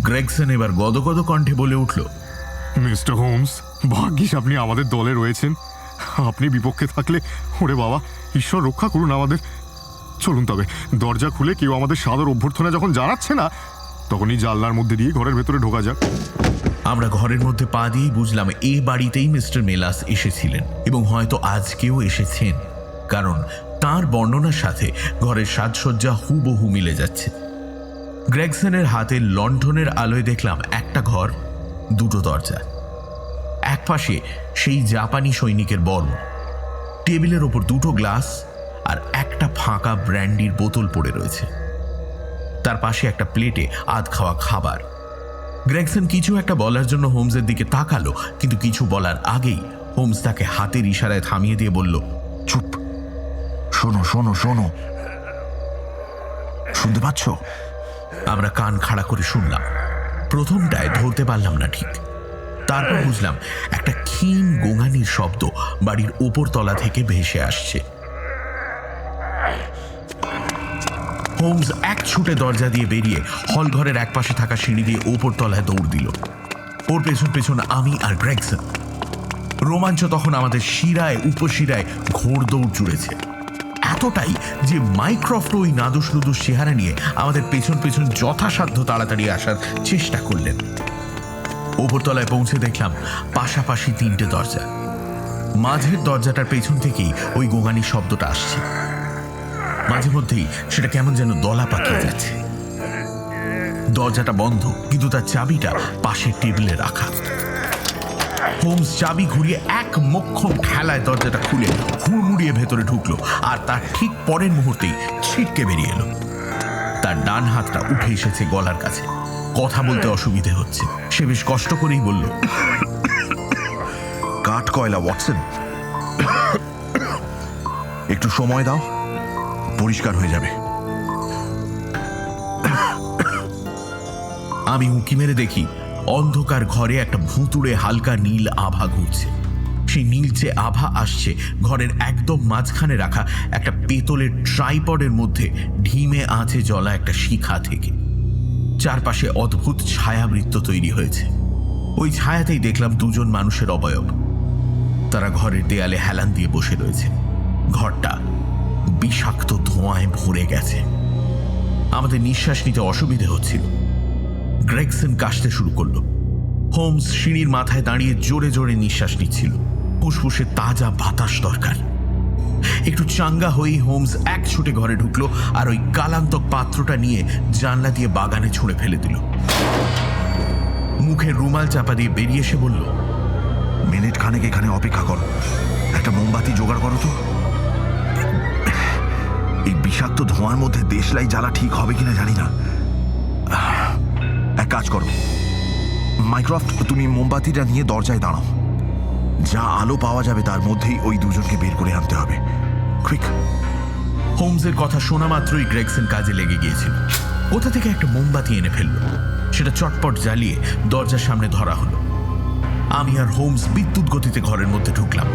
গ্রেগসন এবার গদগদ কণ্ঠে বলে উঠল, মিস্টার হোমস, ভাগ্যিস আপনি আমাদের দলে রয়েছেন। আপনি বিপক্ষে থাকলে, ওরে বাবা, ঈশ্বর রক্ষা করুন আমাদের। চলুন তবে, দরজা খুলে কেউ আমাদের সাদর অভ্যর্থনা যখন জানাচ্ছে না, তখনই জানলার মধ্যে দিয়ে ঘরের ভেতরে ঢোকা যাক। আমরা ঘরের মধ্যে পা দিয়েই বুঝলাম এই বাড়িতেই মিস্টার মেলাস এসেছিলেন, এবং হয়তো আজকেও এসেছেন, কারণ তার বর্ণনার সাথে ঘরের সাজসজ্জা হুবহু মিলে যাচ্ছে। গ্রেগসনের হাতের লণ্ঠনের আলোয় দেখলাম একটা ঘর, 2টো দরজা। এক পাশে সেই জাপানি সৈনিকের বর্ম, টেবিলের ওপর 2টো গ্লাস আর একটা ফাঁকা ব্র্যান্ডির বোতল পড়ে রয়েছে। তার পাশে একটা প্লেটে আধ খাওয়া খাবার। গ্রেগসন কিছু একটা বলার জন্য হোমসের দিকে তাকালো, কিন্তু কিছু বলার আগেই হোমস তাকে হাতের ইশারায় থামিয়ে দিয়ে বলল, চুপ, শোনো শোনো শোনো, শুনতে পাচ্ছ? আমরা কান খাড়া করে শুনলাম। প্রথমটায় ধরতে পারলাম না ঠিক, তারপর বুঝলাম একটা ক্ষীণ গোঙানির শব্দ বাড়ির ওপর তলা থেকে ভেসে আসছে। হোমস এক ছুটে দরজা দিয়ে বেরিয়ে হল ঘরের এক পাশে থাকা সিঁড়ি দিয়ে ওপর তলায় দৌড় দিল। ওর পেছন পেছন আমি আর গ্রেগসন। রোমাঞ্চ তখন আমাদের শিরায় উপশিরায় ঘোর দৌড় জুড়েছে, এতটাই যে মাইক্রফট ওই নাদুস নুদুস চেহারা নিয়ে আমাদের পেছন পেছন যথাসাধ্য তাড়াতাড়ি আসার চেষ্টা করলেন। ওপরতলায় পৌঁছে দেখলাম পাশাপাশি 3টে দরজা। মাঝের দরজাটার পেছন থেকেই ওই গোঙানির শব্দটা আসছে। মাঝে মধ্যেই সেটা কেমন যেন দলা পাকিয়ে যাচ্ছে। দরজাটা বন্ধ, কিন্তু তার চাবিটা পাশের টেবিলে রাখা। হোমস চাবি ঘুরিয়ে এক মোক্ষম ঠেলায় দরজাটা খুলে হুড়মুড়িয়ে ভেতরে ঢুকলো, আর তার ঠিক পরের মুহূর্তেই ছিটকে বেরিয়ে এলো। তার ডান হাতটা উঠে এসেছে গলার কাছে, কথা বলতে অসুবিধে হচ্ছে। সে বেশ কষ্ট করেই বলল, কাঠ কয়লা ওয়াটসন, একটু সময় দাও, পরিষ্কার হয়ে যাবে। আমি উঁকি মেরে দেখি অন্ধকার ঘরে একটা ভুতুড়ে হালকা নীল আভা ঘুরছে। সেই নীলচে আভা আসছে ঘরের একদম মাঝখানে রাখা একটা পেতলের ট্রাইপডের মধ্যে ঢিমে আঁচে জ্বলা একটা শিখা থেকে। চারপাশে অদ্ভুত ছায়াবৃত্ত তৈরি হয়েছে। ওই ছায়াতেই দেখলাম 2জন মানুষের অবয়ব। তারা ঘরের দেয়ালে হেলান দিয়ে বসে রয়েছে। ঘরটা বিষাক্ত ধোঁয়ায় ভরে গেছে। আমাদের নিঃশ্বাস নিতে অসুবিধে হচ্ছিল। গ্রেগসন কাশতে শুরু করলো। হোমস সিঁড়ির মাথায় দাঁড়িয়ে জোরে জোরে নিঃশ্বাস নিচ্ছিল। ফুসফুসে তাজা বাতাস দরকার। একটু চাঙ্গা হয়েই হোমস এক ছুটে ঘরে ঢুকলো, আর ওই কালান্তক পাত্রটা নিয়ে জানলা দিয়ে বাগানে ছুঁড়ে ফেলে দিল। মুখে রুমাল চাপা দিয়ে বেরিয়ে এসে বলল, মিনিট খানেক এখানে অপেক্ষা করো, একটা মোমবাতি জোগাড় করো তো। এই বিষাক্ত ধোঁয়ার মধ্যে দেশলাই জ্বালা ঠিক হবে কিনা জানি না। এক কাজ করো, মাইক্রোফট, তুমি মোমবাতিটা নিয়ে দরজায় দাঁড়াও। যা আলো পাওয়া যাবে তার মধ্যেই ওই দুজনকে বের করে আনতে হবে। কুইক। হোমসের কথা শোনা মাত্রই গ্রেগসন কাজে লেগে গিয়েছিল। কোথা থেকে একটা মোমবাতি এনে ফেলল, সেটা চটপট জ্বালিয়ে দরজার সামনে ধরা হলো। আমি আর হোমস বিদ্যুৎ গতিতে ঘরের মধ্যে ঢুকলাম।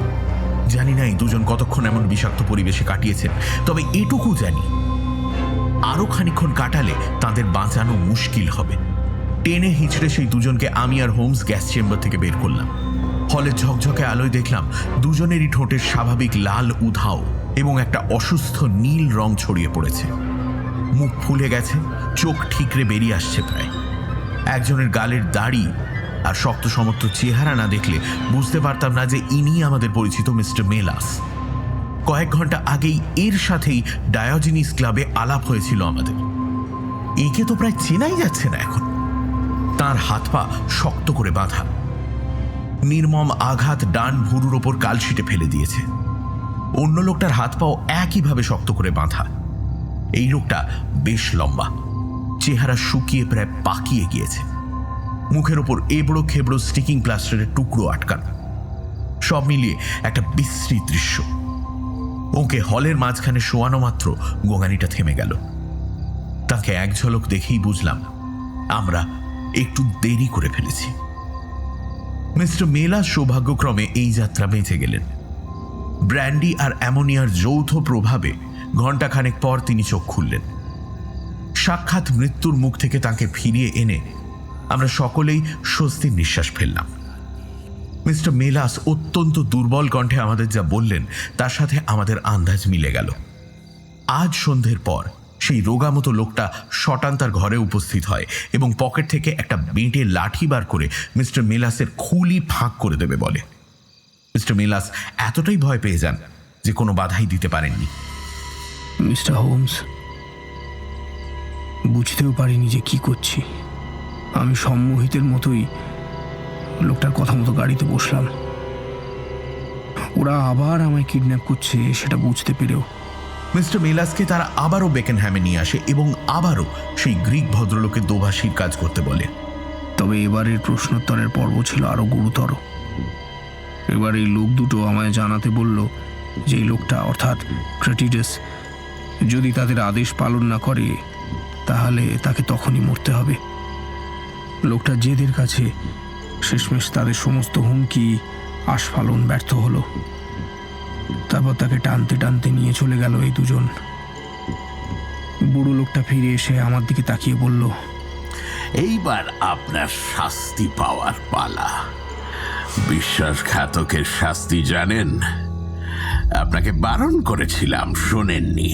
জানি না এই দুজন কতক্ষণ এমন বিষাক্ত পরিবেশে কাটিয়েছেন, তবে এটুকু জানি আরো খানিকক্ষণ কাটালে তাদের বাঁচানো মুশকিল হবে। টেনে হিঁচড়ে সেই দুজনকে আমি আর হোমস গ্যাস চেম্বার থেকে বের করলাম। হলের ঝকঝকে আলোয় দেখলাম দুজনেরই ঠোঁটের স্বাভাবিক লাল উধাও এবং একটা অসুস্থ নীল রং ছড়িয়ে পড়েছে। মুখ ফুলে গেছে, চোখ ঠিকরে বেরিয়ে আসছে প্রায়। একজনের গালের দাড়ি আর শক্ত সমর্থ চেহারা না দেখলে বুঝতে পারতাম না যে ইনি আমাদের পরিচিত মিস্টার মেলাস। কয়েক ঘন্টা আগেই এর সাথেই ডায়োজিনিস ক্লাবে আলাপ হয়েছিল আমাদের। একে তো প্রায় চেনাই যাচ্ছে না এখন। তার হাত পা শক্ত করে বাঁধা, নির্মম আঘাত ডান ভুরুর ওপর কালশিটে ফেলে দিয়েছে। অন্য লোকটার হাত পাও একইভাবে শক্ত করে বাঁধা। এই লোকটা বেশ লম্বা, চেহারা শুকিয়ে প্রায় পাকিয়ে গিয়েছে, মুখের ওপর এবড়ো খেবড়ো স্টিকিং প্লাস্টারের টুকরো আটকানো। সব মিলিয়ে একটা বিশ্রী দৃশ্য। ওকে হলের মাঝখানে শোয়ানো মাত্র গোঙানিটা থেমে গেল। তাকে এক ঝলক দেখেই বুঝলাম আমরা একটু দেরি করে ফেলেছি। মিস্টার মেলাস সৌভাগ্যক্রমে এই যাত্রা বেঁচে গেলেন। ব্র্যান্ডি আর অ্যামোনিয়ার যৌথ প্রভাবে ঘণ্টাখানেক পর তিনি চোখ খুললেন। সাক্ষাৎ মৃত্যুর মুখ থেকে তাকে ফিরিয়ে এনে আমরা সকলেই স্বস্তির নিঃশ্বাস ফেললাম। মিস্টার মেলাস অত্যন্ত দুর্বল কণ্ঠে আমাদের যা বললেন তার সাথে আমাদের আন্দাজ মিলে গেল। আজ সন্ধ্যের পর সেই রোগামতো লোকটা শটান তার ঘরে উপস্থিত হয় এবং পকেট থেকে একটা বেঁটে লাঠি বার করে মিস্টার মেলাসের খুলি ফাঁক করে দেবে বলে। মিস্টার মেলাস এতটাই ভয় পেয়ে যান যে কোনো বাধাই দিতে পারেননি। মিস্টার হোমস, বুঝতেও পারিনি যে কি করছি। আমি সম্মোহিতের মতোই লোকটার কথা মতো গাড়িতে বসলাম। ওরা আবার আমায় কিডন্যাপ করছে সেটা বুঝতে পেরেও মিস্টার মেলাসকে তারা আবারও বেকেনহ্যামে নিয়ে আসে এবং আবারও সেই গ্রিক ভদ্রলোকের দোভাষীর কাজ করতে বলে। তবে এবারের প্রশ্নোত্তরের পর্ব ছিল আরো গুরুতর। এবার এই লোক দুটো আমায় জানাতে বলল যে এই লোকটা অর্থাৎ ক্রেটিডাস যদি তাদের আদেশ পালন না করে তাহলে তাকে তখনই মরতে হবে। লোকটা জেদের কাছে শেষমেশ তাদের সমস্ত হুমকি আস্ফালন ব্যর্থ হলো। তারপর তাকে টানতে টানতে নিয়ে চলে গেল এই দুজন। বুড়ো লোকটা ফিরে এসে আমার দিকে তাকিয়ে বলল, এইবার আপনার শাস্তি পাওয়ার পালা। বিশ্বাসঘাতকের শাস্তি জানেন? আপনাকে বারণ করেছিলাম, শোনেননি।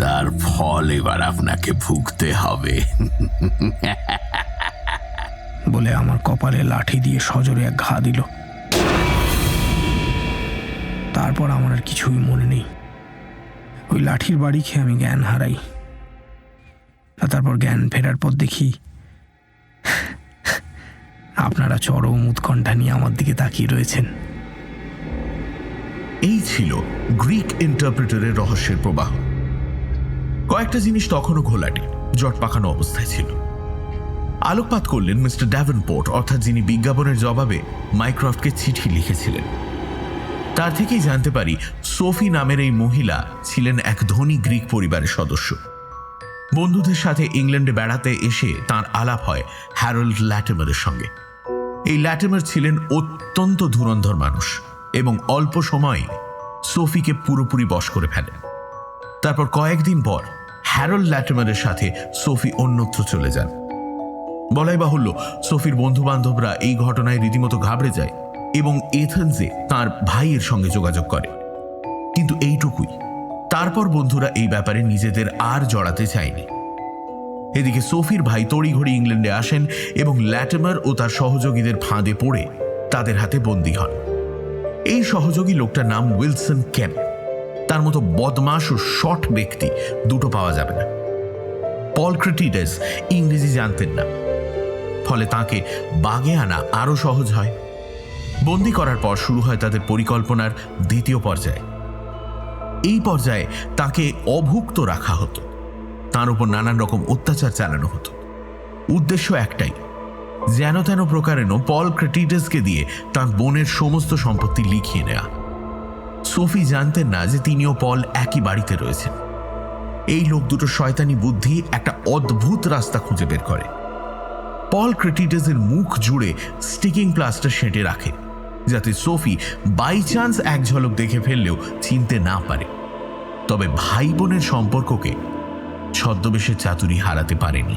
তার ফল এবার আপনাকে ভুগতে হবে। বলে আমার কপালে লাঠি দিয়ে সজোরে এক ঘা দিল। তারপর আমার আর কিছুই মনে নেই। ওই লাঠির বাড়ি খেয়ে আমি জ্ঞান হারাই। তারপর জ্ঞান ফেরার পর দেখি আপনারা চরম উৎকণ্ঠা নিয়ে আমার দিকে তাকিয়ে রয়েছেন। এই ছিল গ্রিক ইন্টারপ্রেটারের রহস্যের প্রবাহ। কয়েকটা জিনিস তখনও ঘোলাটে, জট পাকানো অবস্থায় ছিল। আলোকপাত করলেন মিস্টার ড্যাভেনপোর্ট, অর্থাৎ যিনি বিজ্ঞাপনের জবাবে মাইক্রোফটকে চিঠি লিখেছিলেন। তার থেকেই জানতে পারি সোফি নামের এই মহিলা ছিলেন এক ধনী গ্রিক পরিবারের সদস্য। বন্ধুদের সাথে ইংল্যান্ডে বেড়াতে এসে তাঁর আলাপ হয় হ্যারল্ড ল্যাটিমারের সঙ্গে। এই ল্যাটিমার ছিলেন অত্যন্ত ধুরন্ধর মানুষ এবং অল্প সময়ে সোফিকে পুরোপুরি বশ করে ফেলেন। তারপর কয়েকদিন পর হ্যারল্ড ল্যাটিমারের সাথে সোফি অন্যত্র চলে যান। বলাই বাহুল্য, সোফির বন্ধু বান্ধবরা এই ঘটনায় রীতিমতো ঘাবড়ে যায় এবং এথেন্সে তার ভাইয়ের সঙ্গে যোগাযোগ করে, কিন্তু এইটুকুই। তারপর বন্ধুরা এই ব্যাপারে নিজেদের আর জড়াতে চায়নি। এদিকে সোফির ভাই তড়িঘড়ি ইংল্যান্ডে আসেন এবং ল্যাটিমার ও তার সহযোগীদের ফাঁদে পড়ে তাদের হাতে বন্দী হন। এই সহযোগী লোকটার নাম উইলসন কেম্প। তার মতো বদমাশ ও শট ব্যক্তি দুটো পাওয়া যাবে না। পল ক্রেটিডাস ইংরেজি জানতেন না, ফলে তাকে বাগে আনা আরো সহজ হয়। বন্দী করার পর শুরু হয় তাদের পরিকল্পনার দ্বিতীয় পর্যায়ে। এই পর্যায়ে তাকে অভুক্ত রাখা হতো, তার উপর নানান রকম অত্যাচার চালানো হতো। উদ্দেশ্য একটাই, যেন তেন প্রকারেণ পল ক্রেটিডাসকে দিয়ে তার বোনের সমস্ত সম্পত্তি লিখিয়ে নেয়া। সোফি জানতেন না যে তিনিও পল একই বাড়িতে রয়েছেন। এই লোক দুটো শয়তানি বুদ্ধি একটা অদ্ভুত রাস্তা খুঁজে বের করে। পল ক্রেটিডাসের মুখ জুড়ে স্টিকিং প্লাস্টার সেঁটে রাখে, যাতে সোফি বাই চান্স এক ঝলক দেখে ফেললেও চিনতে না পারে। তবে ভাই বোনের সম্পর্ককে ছদ্মবেশের চাতুরি হারাতে পারেনি।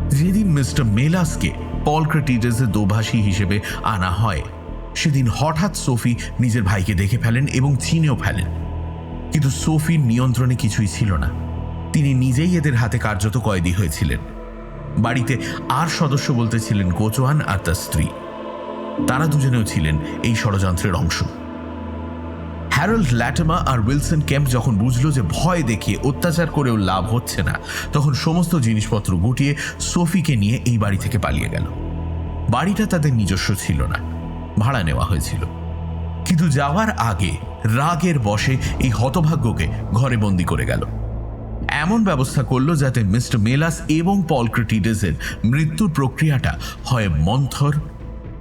যেদিন মিস্টার মেলাসকে পল ক্রেটিডাসের দোভাষী হিসেবে আনা হয়, সেদিন হঠাৎ সোফি নিজের ভাইকে দেখে ফেলেন এবং চিনেও ফেলেন। কিন্তু সোফির নিয়ন্ত্রণে কিছুই ছিল না। তিনি নিজেই এদের হাতে কার্যত কয়েদি হয়েছিলেন। বাড়িতে আর সদস্য বলতে ছিলেন কোচওয়ান আর তার স্ত্রী। তারা দুজনেও ছিলেন এই ষড়যন্ত্রের অংশ। হ্যারল্ড ল্যাটিমার আর উইলসন কেম্প যখন বুঝল যে ভয় দেখিয়ে অত্যাচার করেও লাভ হচ্ছে না, তখন সমস্ত জিনিসপত্র গুটিয়ে সোফিকে নিয়ে এই বাড়ি থেকে পালিয়ে গেল। বাড়িটা তাদের নিজস্ব ছিল না, ভাড়া নেওয়া হয়েছিল। কিন্তু যাওয়ার আগে রাগের বশে এই হতভাগ্যকে ঘরে বন্দি করে গেল। এমন ব্যবস্থা করলো যাতে মিস্টার মেলাস এবং পল ক্রেটিডাসের মৃত্যুর প্রক্রিয়াটা হয় মন্থর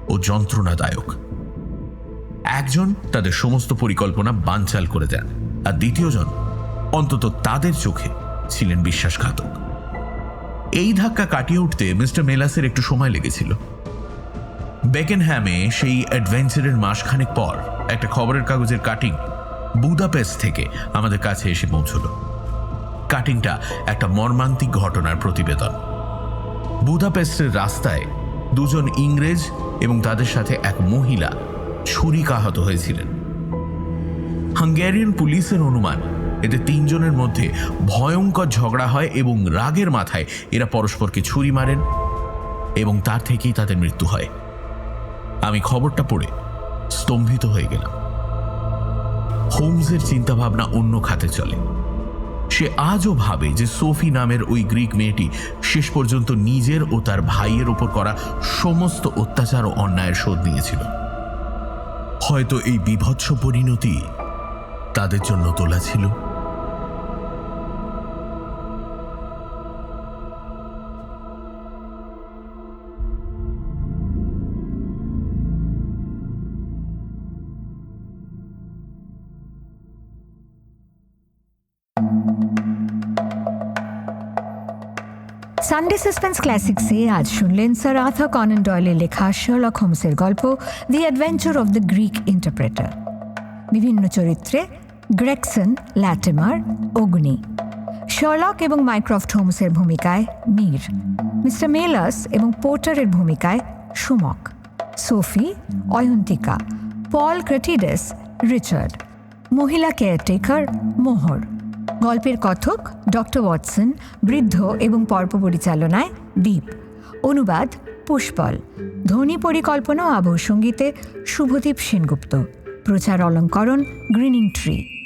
ও যন্ত্রণাদায়ক। একজন তাদের সমস্ত পরিকল্পনা বানচাল করে দেন, আর দ্বিতীয়জন অন্তত তাদের চোখে ছিলেন বিশ্বাসঘাতক। এই ধাক্কা কাটিয়ে উঠতে মিস্টার মেলাসের একটু সময় লেগেছিল। বেকেনহ্যামে সেই অ্যাডভেঞ্চারের মাসখানেক পর একটা খবরের কাগজের কাটিং বুদাপেস্ট থেকে আমাদের কাছে এসে পৌঁছল। কাটিংটা একটা মর্মান্তিক ঘটনার প্রতিবেদন। বুদাপেস্টের রাস্তায় দুজন ইংরেজ এবং তাদের সাথে এক মহিলা ছুরিকাহত হয়েছিলেন। হাঙ্গেরিয়ান পুলিশের অনুমান এতে তিনজনের মধ্যে ভয়ঙ্কর ঝগড়া হয় এবং রাগের মাথায় এরা পরস্পরকে ছুরি মারেন এবং তার থেকেই তাদের মৃত্যু হয়। আমি খবরটা পড়ে স্তম্ভিত হয়ে গেলাম। হোমসের চিন্তাভাবনা অন্য খাতে চলে। সে আজও ভাবে যে সোফি নামের ওই গ্রিক মেয়েটি শেষ পর্যন্ত নিজের ও তার ভাইয়ের ওপর করা সমস্ত অত্যাচার ও অন্যায়ের শোধ নিয়েছিল। হয়তো এই বীভৎস পরিণতি তাদের জন্য তোলা ছিল। সানডে সাসপেন্স ক্লাসিক্সে আজ শুনলেন স্যার আর্থার কনান ডয়েলের লেখা শার্লক হোমসের গল্প দি adventure of the Greek interpreter. বিভিন্ন চরিত্রে গ্রেগসন, ল্যাটিমার, অগ্নি, শার্লক এবং মাইক্রফট হোমসের ভূমিকায় মীর, মিস্টার মেলাস এবং পোর্টারের ভূমিকায় সুমক, সোফি, অয়ন্তিকা, পল ক্রেটিডাস, রিচার্ড, মহিলা কেয়ারটেকার মোহর। গল্পের কথক ডক্টর ওয়াটসন, বৃদ্ধ এবং পর্ব পরিচালনায় দীপ, অনুবাদ পুষ্পল, ধ্বনি পরিকল্পনা ও আবহ সঙ্গীতে শুভদীপ সেনগুপ্ত, প্রচার অলঙ্করণ গ্রিনিং ট্রি।